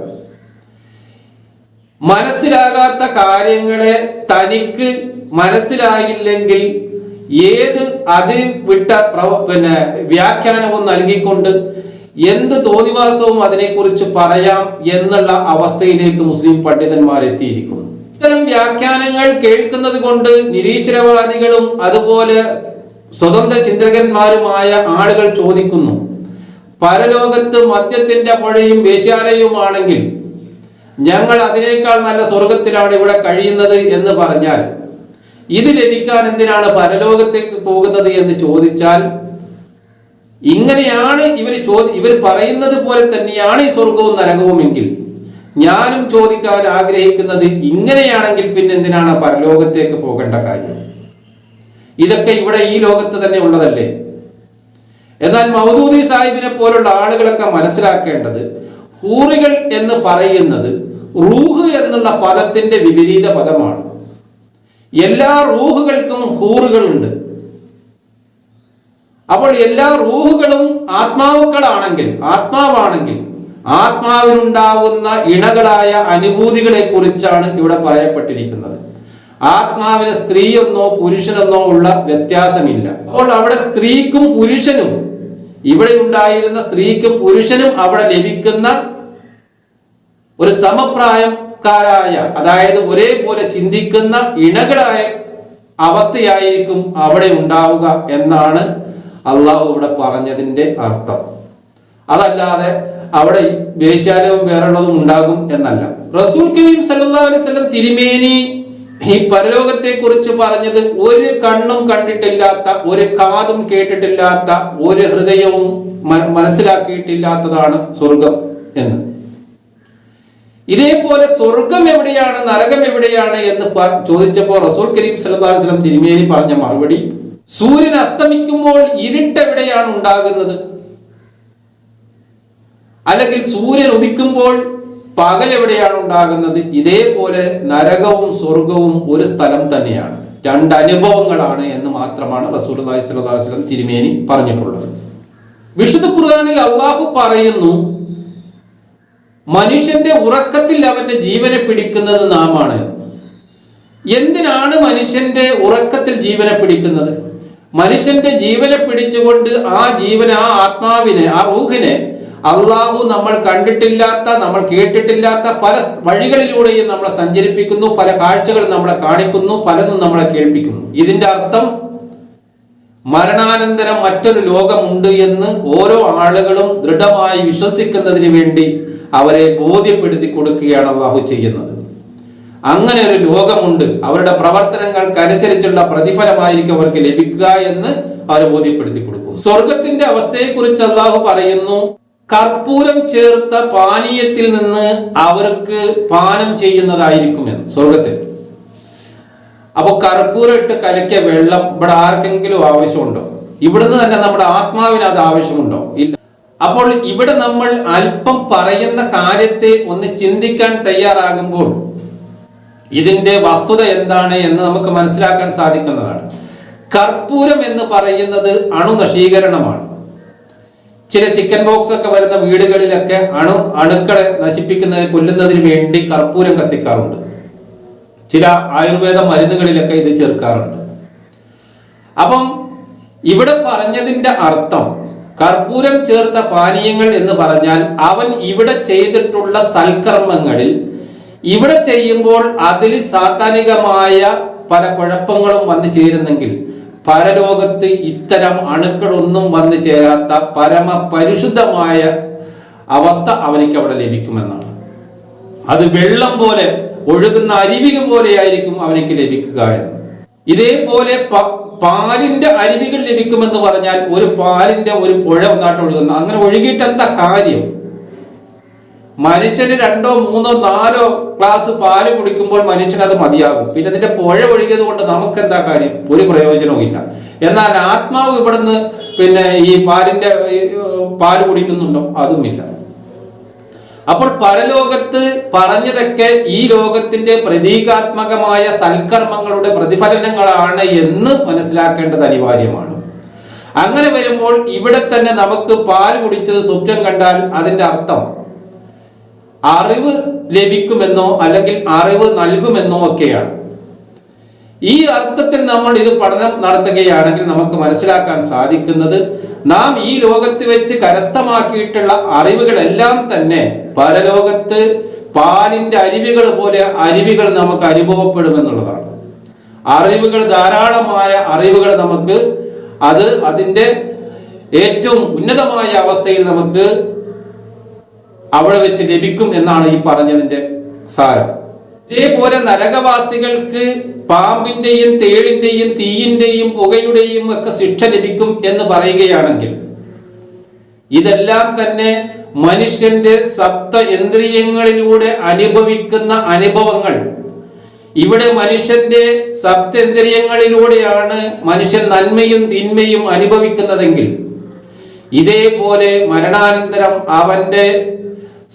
മനസ്സിലാകാത്ത കാര്യങ്ങളെ തനിക്ക് മനസ്സിലായില്ലെങ്കിൽ ഏത് അതിന് വിട്ട വ്യാഖ്യാനവും നൽകിക്കൊണ്ട് എന്ത് തോന്നിവാസവും അതിനെക്കുറിച്ച് പറയാം എന്നുള്ള അവസ്ഥയിലേക്ക് മുസ്ലിം പണ്ഡിതന്മാർ എത്തിയിരിക്കുന്നു. ഇത്തരം വ്യാഖ്യാനങ്ങൾ കേൾക്കുന്നത് കൊണ്ട് നിരീശ്വരവാദികളും അതുപോലെ സ്വതന്ത്ര ചിന്തകന്മാരുമായ ആളുകൾ ചോദിക്കുന്നു, പരലോകത്ത് മദ്യത്തിന്റെ പുഴയും വേശ്യാലയവുമാണെങ്കിൽ ഞങ്ങൾ അതിനേക്കാൾ നല്ല സ്വർഗത്തിലാണ് ഇവിടെ കഴിയുന്നത് എന്ന് പറഞ്ഞാൽ ഇത് ലഭിക്കാൻ എന്തിനാണ് പരലോകത്തേക്ക് പോകുന്നത് എന്ന് ചോദിച്ചാൽ, ഇങ്ങനെയാണ് ഇവർ പറയുന്നത് പോലെ തന്നെയാണ് ഈ സ്വർഗവും നരകവും എങ്കിൽ ഞാനും ചോദിക്കാൻ ആഗ്രഹിക്കുന്നത്, ഇങ്ങനെയാണെങ്കിൽ പിന്നെ എന്തിനാണ് പരലോകത്തേക്ക് പോകേണ്ട കാര്യം? ഇതൊക്കെ ഇവിടെ ഈ ലോകത്ത് തന്നെ ഉള്ളതല്ലേ? എന്നാൽ മൗദൂദി സാഹിബിനെ പോലുള്ള ആളുകളൊക്കെ മനസ്സിലാക്കേണ്ടത്, ഹൂറികൾ എന്ന് പറയുന്നത് റൂഹ് എന്നുള്ള പദത്തിന്റെ വിപരീത പദമാണ്. എല്ലാ റൂഹുകൾക്കും ഹൂറുകളുണ്ട്. അപ്പോൾ എല്ലാ റൂഹുകളും ആത്മാവുകളാണെങ്കിൽ ആത്മാവിനുണ്ടാവുന്ന ഇണകളായ അനുഭൂതികളെ കുറിച്ചാണ് ഇവിടെ പറയപ്പെട്ടിരിക്കുന്നത്. ആത്മാവിന് സ്ത്രീയെന്നോ പുരുഷനെന്നോ ഉള്ള വ്യത്യാസമില്ല. അപ്പോൾ അവിടെ സ്ത്രീക്കും പുരുഷനും, ഇവിടെ ഉണ്ടായിരുന്ന സ്ത്രീക്കും പുരുഷനും അവിടെ ലഭിക്കുന്ന ഒരു സമപ്രായക്കാരായ, അതായത് ഒരേപോലെ ചിന്തിക്കുന്ന ഇണകളായ അവസ്ഥയായിരിക്കും അവിടെ ഉണ്ടാവുക എന്നാണ് അള്ളാഹു ഇവിടെ പറഞ്ഞതിൻ്റെ അർത്ഥം. അതല്ലാതെ അവിടെ വേശ്യാലയവും വേറുള്ളതും ഉണ്ടാകും എന്നല്ല. റസൂൽ കരീം സല്ലല്ലാഹു അലൈഹി വസല്ലം തിരുമേനി ഈ പരലോകത്തെ കുറിച്ച് പറഞ്ഞത് ഒരു കണ്ണും കണ്ടിട്ടില്ലാത്ത, ഒരു കാതും കേട്ടിട്ടില്ലാത്ത, ഒരു ഹൃദയവും മനസ്സിലാക്കിയിട്ടില്ലാത്തതാണ് സ്വർഗം എന്ന്. ഇതേപോലെ സ്വർഗം എവിടെയാണ്, നരകം എവിടെയാണ് എന്ന് ചോദിച്ചപ്പോൾ റസൂൽ കരീം സല്ലല്ലാഹു അലൈഹി വസല്ലം തിരുമേനി പറഞ്ഞ മറുപടി, സൂര്യൻ അസ്തമിക്കുമ്പോൾ ഇരുട്ട് എവിടെയാണ് ഉണ്ടാകുന്നത്, അല്ലെങ്കിൽ സൂര്യൻ ഉദിക്കുമ്പോൾ പകൽ എവിടെയാണ് ഉണ്ടാകുന്നത്, ഇതേപോലെ നരകവും സ്വർഗവും ഒരു സ്ഥലം തന്നെയാണ്, രണ്ട് അനുഭവങ്ങളാണ് എന്ന് മാത്രമാണ് റസൂലുള്ളാഹി സ്വല്ലല്ലാഹു അലൈഹി വസല്ലം തിരുമേനി പറഞ്ഞിട്ടുള്ളത്. വിശുദ്ധ ഖുർആനിൽ അള്ളാഹു പറയുന്നു, മനുഷ്യന്റെ ഉറക്കത്തിൽ അവന്റെ ജീവനെ പിടിക്കുന്നത് നാമാണ്. എന്തിനാണ് മനുഷ്യന്റെ ഉറക്കത്തിൽ ജീവനെ പിടിക്കുന്നത്? മനുഷ്യന്റെ ജീവനെ പിടിച്ചുകൊണ്ട് ആ ആത്മാവിനെ, ആ റൂഹിനെ അള്ളാഹു നമ്മൾ കണ്ടിട്ടില്ലാത്ത, നമ്മൾ കേട്ടിട്ടില്ലാത്ത പല വഴികളിലൂടെയും നമ്മളെ സഞ്ചരിപ്പിക്കുന്നു, പല കാഴ്ചകൾ നമ്മളെ കാണിക്കുന്നു, പലതും നമ്മളെ കേൾപ്പിക്കുന്നു. ഇതിന്റെ അർത്ഥം മരണാനന്തരം മറ്റൊരു ലോകമുണ്ട് എന്ന് ഓരോ ആളുകളും ദൃഢമായി വിശ്വസിക്കുന്നതിന് വേണ്ടി അവരെ ബോധ്യപ്പെടുത്തി കൊടുക്കുകയാണ് അള്ളാഹു ചെയ്യുന്നത്. അങ്ങനെ ഒരു ലോകമുണ്ട്, അവരുടെ പ്രവർത്തനങ്ങൾക്കനുസരിച്ചുള്ള പ്രതിഫലമായിരിക്കും അവർക്ക് ലഭിക്കുക എന്ന് അവരെ ബോധ്യപ്പെടുത്തി കൊടുക്കും. സ്വർഗത്തിന്റെ അവസ്ഥയെക്കുറിച്ച് അള്ളാഹു പറയുന്നു, കർപ്പൂരം ചേർത്ത പാനീയത്തിൽ നിന്ന് അവർക്ക് പാനം ചെയ്യുന്നതായിരിക്കുമെന്ന് സ്വർഗത്തിൽ. അപ്പോൾ കർപ്പൂരം ഇട്ട് കലക്കിയ വെള്ളം ഇവിടെ ആർക്കെങ്കിലും ആവശ്യമുണ്ടോ? ഇവിടുന്ന് തന്നെ നമ്മുടെ ആത്മാവിന് അത് ആവശ്യമുണ്ടോ? ഇല്ല. അപ്പോൾ ഇവിടെ നമ്മൾ അല്പം പറയുന്ന കാര്യത്തെ ഒന്ന് ചിന്തിക്കാൻ തയ്യാറാകുമ്പോൾ ഇതിന്റെ വസ്തുത എന്താണ് എന്ന് നമുക്ക് മനസ്സിലാക്കാൻ സാധിക്കുന്നതാണ്. കർപ്പൂരം എന്ന് പറയുന്നത് അണുനശീകരണമാണ്. ചില ചിക്കൻ ബോക്സ് ഒക്കെ വരുന്ന വീടുകളിലൊക്കെ അണുക്കളെ നശിപ്പിക്കുന്നതിന്, കൊല്ലുന്നതിന് വേണ്ടി കർപ്പൂരം കത്തിക്കാറുണ്ട്. ചില ആയുർവേദ മരുന്നുകളിലൊക്കെ ഇത് ചേർക്കാറുണ്ട്. അപ്പം ഇവിടെ പറഞ്ഞതിന്റെ അർത്ഥം, കർപ്പൂരം ചേർത്ത പാനീയങ്ങൾ എന്ന് പറഞ്ഞാൽ അവൻ ഇവിടെ ചെയ്തിട്ടുള്ള സൽക്കർമ്മങ്ങളിൽ ഇവിടെ ചെയ്യുമ്പോൾ അതിൽ സാത്താനികമായ പല കുഴപ്പങ്ങളും വന്നു ചേരുന്നെങ്കിൽ പരലോകത്ത് ഇത്തരം അണുക്കളൊന്നും വന്നു ചേരാത്ത പരമ പരിശുദ്ധമായ അവസ്ഥ അവനിക്ക് അവിടെ ലഭിക്കുമെന്നാണ്. അത് വെള്ളം പോലെ ഒഴുകുന്ന അരുവിക പോലെയായിരിക്കും അവനിക്ക് ലഭിക്കുക എന്ന്. ഇതേപോലെ പാലിന്റെ അരുവികൾ ലഭിക്കുമെന്ന് പറഞ്ഞാൽ ഒരു പാലിന്റെ ഒരു പുഴ ഒന്നായിട്ട് ഒഴുകുന്ന, അങ്ങനെ ഒഴുകിയിട്ട് എന്താ കാര്യം? മനുഷ്യന് 2, 3, 4 ഗ്ലാസ് പാല് കുടിക്കുമ്പോൾ മനുഷ്യന് അത് മതിയാകും. പിന്നെ അതിന്റെ പുഴ ഒഴുകിയത് കൊണ്ട് നമുക്ക് എന്താ കാര്യം? ഒരു പ്രയോജനവും ഇല്ല. എന്നാൽ ആത്മാവ് ഇവിടുന്ന് ഈ പാല് കുടിക്കുന്നുണ്ടോ? അതുമില്ല. അപ്പോൾ പരലോകത്ത് പറഞ്ഞതൊക്കെ ഈ ലോകത്തിന്റെ പ്രതീകാത്മകമായ സൽക്കർമ്മങ്ങളുടെ പ്രതിഫലനങ്ങളാണ് എന്ന് മനസ്സിലാക്കേണ്ടത് അനിവാര്യമാണ്. അങ്ങനെ വരുമ്പോൾ ഇവിടെ തന്നെ നമുക്ക് പാല് കുടിച്ചത് സ്വപ്നം കണ്ടാൽ അതിന്റെ അർത്ഥം അറിവ് ലഭിക്കുമെന്നോ അല്ലെങ്കിൽ അറിവ് നൽകുമെന്നോ ഒക്കെയാണ്. ഈ അർത്ഥത്തിൽ നമ്മൾ ഇത് പഠനം നടത്തുകയാണെങ്കിൽ നമുക്ക് മനസ്സിലാക്കാൻ സാധിക്കുന്നത്, നാം ഈ ലോകത്ത് വെച്ച് കരസ്ഥമാക്കിയിട്ടുള്ള അറിവുകളെല്ലാം തന്നെ പരലോകത്ത് പാലിന്റെ അരുവികൾ പോലെ അരുവികൾ നമുക്ക് അനുഭവപ്പെടുമെന്നുള്ളതാണ്. അറിവുകൾ, ധാരാളമായ അറിവുകൾ നമുക്ക് അതിന്റെ ഏറ്റവും ഉന്നതമായ അവസ്ഥയിൽ നമുക്ക് അവിടെ വെച്ച് ലഭിക്കും എന്നാണ് ഈ പറഞ്ഞതിന്റെ സാരം. ഇതേപോലെ നരകവാസികൾക്ക് പാമ്പിന്റെയും തേളിന്റെയും തീയിന്റെയും പുകയുടെയും ഒക്കെ ശിക്ഷ ലഭിക്കും എന്ന് പറയുകയാണെങ്കിൽ ഇതെല്ലാം തന്നെ മനുഷ്യന്റെ സപ്ത ഇന്ദ്രിയങ്ങളിലൂടെ അനുഭവിക്കുന്ന അനുഭവങ്ങൾ. ഇവിടെ മനുഷ്യന്റെ സപ്തേന്ദ്രിയങ്ങളിലൂടെയാണ് മനുഷ്യൻ നന്മയും തിന്മയും അനുഭവിക്കുന്നതെങ്കിൽ ഇതേപോലെ മരണാനന്തരം അവന്റെ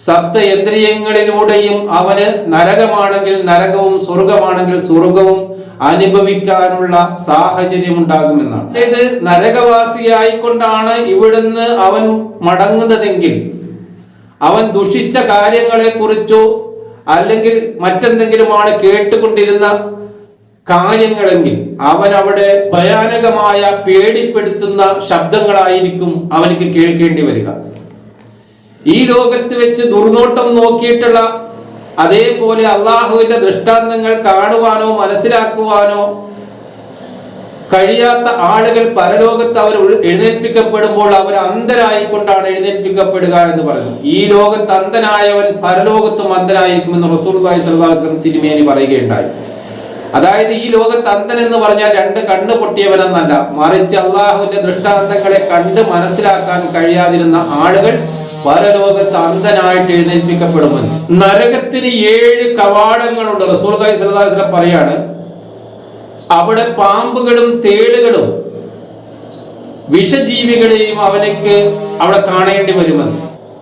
സപ്തേന്ദ്രിയങ്ങളിലൂടെയും അവന് നരകമാണെങ്കിൽ നരകവും സ്വർഗമാണെങ്കിൽ സ്വർഗവും അനുഭവിക്കാനുള്ള സാഹചര്യം ഉണ്ടാകുമെന്നാണ്. അതായത് നരകവാസിയായിക്കൊണ്ടാണ് ഇവിടുന്ന് അവൻ മടങ്ങുന്നതെങ്കിൽ അവൻ ദുഷിച്ച കാര്യങ്ങളെ കുറിച്ചോ അല്ലെങ്കിൽ മറ്റെന്തെങ്കിലുമാണ് കേട്ടുകൊണ്ടിരുന്ന കാര്യങ്ങളെങ്കിൽ അവൻ അവിടെ ഭയാനകമായ പേടിപ്പെടുത്തുന്ന ശബ്ദങ്ങളായിരിക്കും അവനിക്ക് കേൾക്കേണ്ടി വരിക. ഈ ലോകത്ത് വെച്ച് ദുർനോട്ടം നോക്കിയിട്ടുള്ള, അതേപോലെ അള്ളാഹുവിന്റെ ദൃഷ്ടാന്തങ്ങൾ കാണുവാനോ മനസ്സിലാക്കുവാനോ കഴിയാത്ത ആളുകൾ പരലോകത്ത് അവർ എഴുന്നേൽപ്പിക്കപ്പെടുമ്പോൾ അവർ അന്ധരായിക്കൊണ്ടാണ് എഴുന്നേൽപ്പിക്കപ്പെടുക എന്ന് പറയുന്നു. ഈ ലോകത്ത് അന്ധനായവൻ പരലോകത്തും അന്ധനായിരിക്കുമെന്ന് റസൂലുള്ളാഹി സ്വല്ലല്ലാഹു അലൈഹി വസല്ലം തിരുമേനി പറയുകയുണ്ടായി. അതായത് ഈ ലോകത്ത് അന്ധൻ എന്ന് പറഞ്ഞാൽ രണ്ട് കണ്ണ് പൊട്ടിയവനെന്നല്ല, മറിച്ച് അള്ളാഹുവിന്റെ ദൃഷ്ടാന്തങ്ങളെ കണ്ട് മനസ്സിലാക്കാൻ കഴിയാതിരുന്ന ആളുകൾ പരലോകത്ത് അന്ധനായിട്ട് എഴുന്നേൽപ്പിക്കപ്പെടുമെന്ന്. നരകത്തിന് 7 കവാടങ്ങളുണ്ട്. റസൂലുള്ളാഹി സ്വല്ലല്ലാഹു അലൈഹി വസല്ലം പറയാണ്, അവിടെ പാമ്പുകളും തേളുകളും വിഷജീവികളെയും അവനക്ക് അവിടെ കാണേണ്ടി വരുമെന്ന്.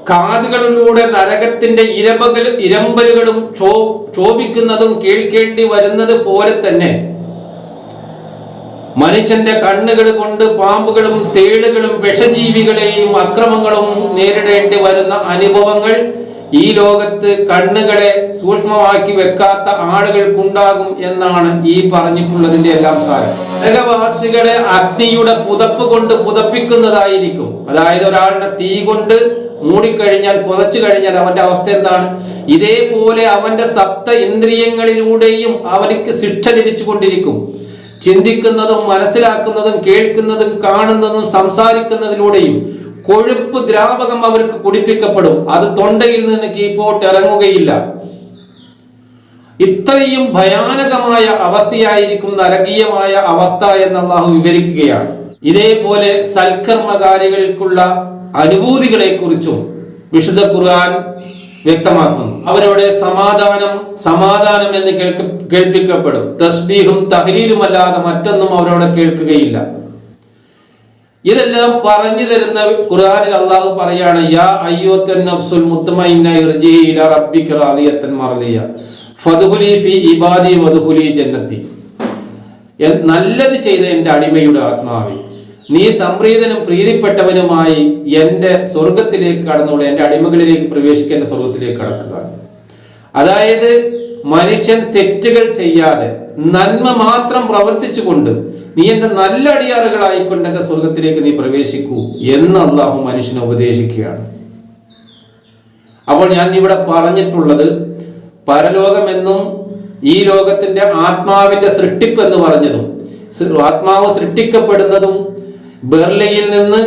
കാതുകളിലൂടെ നരകത്തിന്റെ ഇരമ്പലുകളും ക്ഷോഭിക്കുന്നതും കേൾക്കേണ്ടി വരുന്നത് പോലെ തന്നെ മനുഷ്യന്റെ കണ്ണുകൾ കൊണ്ട് പാമ്പുകളും തേളുകളും വിഷജീവികളെയും അക്രമങ്ങളും നേരിടേണ്ടി വരുന്ന അനുഭവങ്ങൾ ഈ ലോകത്ത് കണ്ണുകളെ സൂക്ഷ്മമാക്കി വെക്കാത്ത ആളുകൾക്കുണ്ടാകും എന്നാണ് ഈ പറഞ്ഞിട്ടുള്ളതിന്റെ എല്ലാം സാരം. നരകവാസികളെ അഗ്നിയുടെ പുതപ്പ് കൊണ്ട് പുതപ്പിക്കുന്നതായിരിക്കും. അതായത് ഒരാളിനെ തീ കൊണ്ട് മൂടിക്കഴിഞ്ഞാൽ, പുതച്ചു കഴിഞ്ഞാൽ അവന്റെ അവസ്ഥ എന്താണ്? ഇതേപോലെ അവന്റെ സപ്ത ഇന്ദ്രിയങ്ങളിലൂടെയും അവനിക്ക് ശിക്ഷ ലഭിച്ചുകൊണ്ടിരിക്കും. ചിന്തിക്കുന്നതും മനസ്സിലാക്കുന്നതും കേൾക്കുന്നതും കാണുന്നതും സംസാരിക്കുന്നതിലൂടെയും കൊഴുപ്പ് ദ്രാവകം അവർക്ക് കുടിപ്പിക്കപ്പെടും. അത് തൊണ്ടയിൽ നിന്ന് കീപ്പോട്ട് ഇറങ്ങുകയില്ല. ഇത്രയും ഭയാനകമായ അവസ്ഥയായിരിക്കും നരകീയമായ അവസ്ഥ എന്ന് അല്ലാഹു വിവരിക്കുകയാണ്. ഇതേപോലെ സൽക്കർമ്മകാരികൾക്കുള്ള അനുഭൂതികളെ കുറിച്ചും വിശുദ്ധ ഖുർആൻ വ്യക്തമാക്കുന്നു. അവരോട് സമാധാനം എന്ന് കേൾപ്പിക്കപ്പെടും. തസ്ബീഹും തഹ്ലീലും അല്ലാതെ മറ്റൊന്നും അവരോട് കേൾക്കുകയില്ല. ഇതെല്ലാം പറഞ്ഞു തരുന്ന ഖുർആനിൽ അല്ലാഹു പറയാണ്, യാ അയ്യുഹൻ നഫ്സുൽ മുത്മഇന്ന ഇർജിഇ ഇലാ റബ്ബിക റാദിയത്തൻ മർദിയ ഫദ്ഖുലി ഫീ ഇബാദി വദ്ഖുലി ജന്നതി. നല്ലത് ചെയ്ത എൻ്റെ അടിമയുടെ ആത്മാവേ, നീ സംപ്രീതനും പ്രീതിപ്പെട്ടവനുമായി എൻ്റെ സ്വർഗത്തിലേക്ക് കടന്നുകൊണ്ട് എൻ്റെ അടിമകളിലേക്ക് പ്രവേശിക്കുക, എൻ്റെ സ്വർഗത്തിലേക്ക് കടക്കുക. അതായത് മനുഷ്യൻ തെറ്റുകൾ ചെയ്യാതെ നന്മ മാത്രം പ്രവർത്തിച്ചുകൊണ്ട് നീ എൻ്റെ നല്ല അടിയാറുകളായിക്കൊണ്ട് എൻ്റെ സ്വർഗത്തിലേക്ക് നീ പ്രവേശിക്കൂ എന്ന് അല്ലാഹു മനുഷ്യനെ ഉപദേശിക്കുകയാണ്. അപ്പോൾ ഞാൻ ഇവിടെ പറഞ്ഞിട്ടുള്ളത് പരലോകമെന്നും ഈ ലോകത്തിന്റെ ആത്മാവിന്റെ സൃഷ്ടിപ്പ് എന്ന് പറഞ്ഞതും, ആത്മാവ് സൃഷ്ടിക്കപ്പെടുന്നതും ബെർലയിൽ നിന്ന്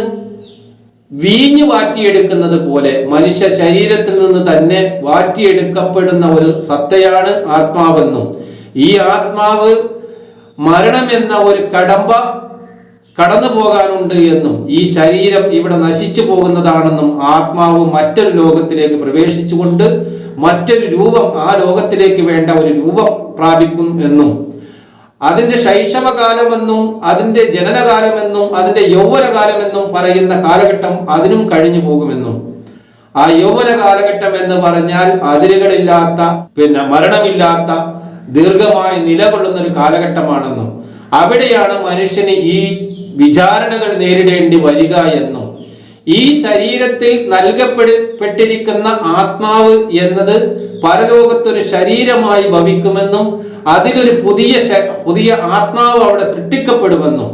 വീഞ്ഞു വാറ്റിയെടുക്കുന്നത് പോലെ മനുഷ്യ ശരീരത്തിൽ നിന്ന് തന്നെ വാറ്റിയെടുക്കപ്പെടുന്ന ഒരു സത്തയാണ് ആത്മാവെന്നും, ഈ ആത്മാവ് മരണമെന്ന ഒരു കടമ്പ കടന്നു പോകാനുണ്ട് എന്നും, ഈ ശരീരം ഇവിടെ നശിച്ചു പോകുന്നതാണെന്നും, ആത്മാവ് മറ്റൊരു ലോകത്തിലേക്ക് പ്രവേശിച്ചുകൊണ്ട് മറ്റൊരു രൂപം, ആ ലോകത്തിലേക്ക് വേണ്ട ഒരു രൂപം പ്രാപിക്കും എന്നും, അതിന്റെ ശൈശവകാലമെന്നും അതിന്റെ ജനനകാലമെന്നും അതിന്റെ യൗവനകാലമെന്നും പറയുന്ന കാലഘട്ടം അതിനും കഴിഞ്ഞു പോകുമെന്നും, ആ യൗവന കാലഘട്ടം എന്ന് പറഞ്ഞാൽ അതിരുകളില്ലാത്ത, മരണമില്ലാത്ത, ദീർഘമായി നിലകൊള്ളുന്ന ഒരു കാലഘട്ടമാണെന്നും, അവിടെയാണ് മനുഷ്യന് ഈ വിചാരണകൾ നേരിടേണ്ടി വരിക എന്നും, ഈ ശരീരത്തിൽ നൽകപ്പെട്ടിരിക്കുന്ന ആത്മാവ് എന്നത് പരലോകത്തൊരു ശരീരമായി ഭവിക്കുമെന്നും, അതിലൊരു പുതിയ ആത്മാവ് അവിടെ സൃഷ്ടിക്കപ്പെടുമെന്നും,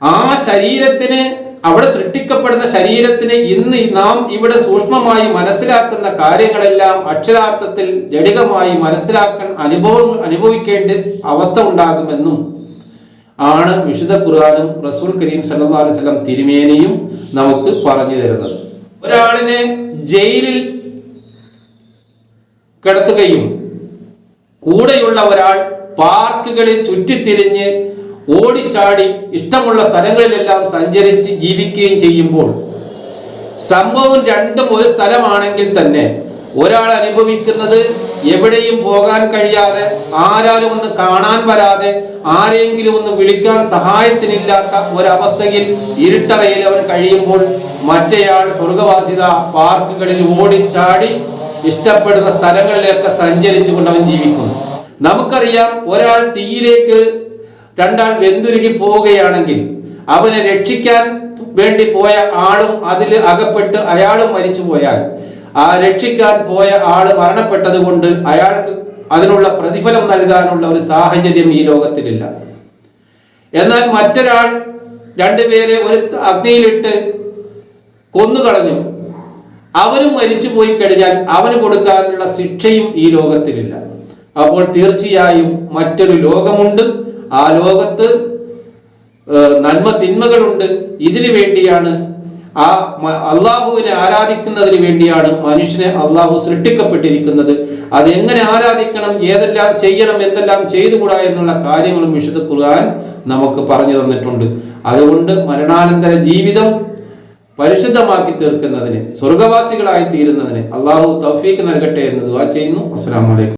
ആ ശരീരത്തിന്, അവിടെ സൃഷ്ടിക്കപ്പെടുന്ന ശരീരത്തിന് ഇന്ന് നാം ഇവിടെ സൂക്ഷ്മമായി മനസ്സിലാക്കുന്ന കാര്യങ്ങളെല്ലാം അക്ഷരാർത്ഥത്തിൽ ജഡികമായി അനുഭവിക്കേണ്ട അവസ്ഥ ഉണ്ടാകുമെന്നും ആണ് വിശുദ്ധ ഖുർആനും റസൂൽ കരീം സല്ലല്ലാഹു അലൈഹി വസല്ലം തിരുമേനിയും നമുക്ക് പറഞ്ഞു തരുന്നത്. ഒരാളിനെ ജയിലിൽ കിടത്തുകയും കൂടെയുള്ള ഒരാൾ പാർക്കുകളിൽ ചുറ്റിത്തിരിഞ്ഞ് ഓടിച്ചാടി ഇഷ്ടമുള്ള സ്ഥലങ്ങളിലെല്ലാം സഞ്ചരിച്ച് ജീവിക്കുകയും ചെയ്യുമ്പോൾ, സംഭവം രണ്ടും ഒരു സ്ഥലമാണെങ്കിൽ തന്നെ ഒരാൾ അനുഭവിക്കുന്നത് എവിടെയും പോകാൻ കഴിയാതെ, ആരാലും ഒന്ന് കാണാൻ വരാതെ, ആരെങ്കിലും ഒന്ന് വിളിക്കാൻ സഹായത്തിനില്ലാത്ത ഒരവസ്ഥയിൽ ഇരുട്ടറയിൽ അവൻ കഴിയുമ്പോൾ, മറ്റേയാൾ സ്വർഗവാസിത പാർക്കുകളിൽ ഓടിച്ചാടി ഇഷ്ടപ്പെടുന്ന സ്ഥലങ്ങളിലൊക്കെ സഞ്ചരിച്ചുകൊണ്ട് അവൻ ജീവിക്കുന്നു. നമുക്കറിയാം, ഒരാൾ തീയിലേക്ക് രണ്ടാൾ വെന്തുരുകി പോവുകയാണെങ്കിൽ അവനെ രക്ഷിക്കാൻ വേണ്ടി പോയ ആളും അതിൽ അകപ്പെട്ട് അയാളും മരിച്ചു പോയാൽ, ആ രക്ഷിക്കാൻ പോയ ആള് മരണപ്പെട്ടത് കൊണ്ട് അയാൾക്ക് അതിനുള്ള പ്രതിഫലം നൽകാനുള്ള ഒരു സാഹചര്യം ഈ ലോകത്തിലില്ല. എന്നാൽ മറ്റൊരാൾ രണ്ടുപേരെ ഒരു അഗ്നിയിലിട്ട് കൊന്നുകളഞ്ഞു, അവനും മരിച്ചു പോയി കഴിഞ്ഞാൽ അവന് കൊടുക്കാനുള്ള ശിക്ഷയും ഈ ലോകത്തിലില്ല. അപ്പോൾ തീർച്ചയായും മറ്റൊരു ലോകമുണ്ട്. ആ ലോകത്ത് നന്മ തിന്മകളുണ്ട്. ഇതിനു വേണ്ടിയാണ്, ആ അള്ളാഹുവിനെ ആരാധിക്കുന്നതിന് വേണ്ടിയാണ് മനുഷ്യനെ അള്ളാഹു സൃഷ്ടിക്കപ്പെട്ടിരിക്കുന്നത്. അത് എങ്ങനെ ആരാധിക്കണം, ഏതെല്ലാം ചെയ്യണം, എന്തെല്ലാം ചെയ്തുകൂടാ എന്നുള്ള കാര്യങ്ങളും വിശുദ്ധ ഖുർആൻ നമുക്ക് പറഞ്ഞു തന്നിട്ടുണ്ട്. അതുകൊണ്ട് മരണാനന്തര ജീവിതം പരിശുദ്ധമാക്കി തീർക്കുന്നതിന്, സ്വർഗവാസികളായി തീരുന്നതിന് അള്ളാഹു തൗഫീഖ് നൽകട്ടെ എന്ന് ദുആ ചെയ്യുന്നു. അസ്സലാമു അലൈക്കും.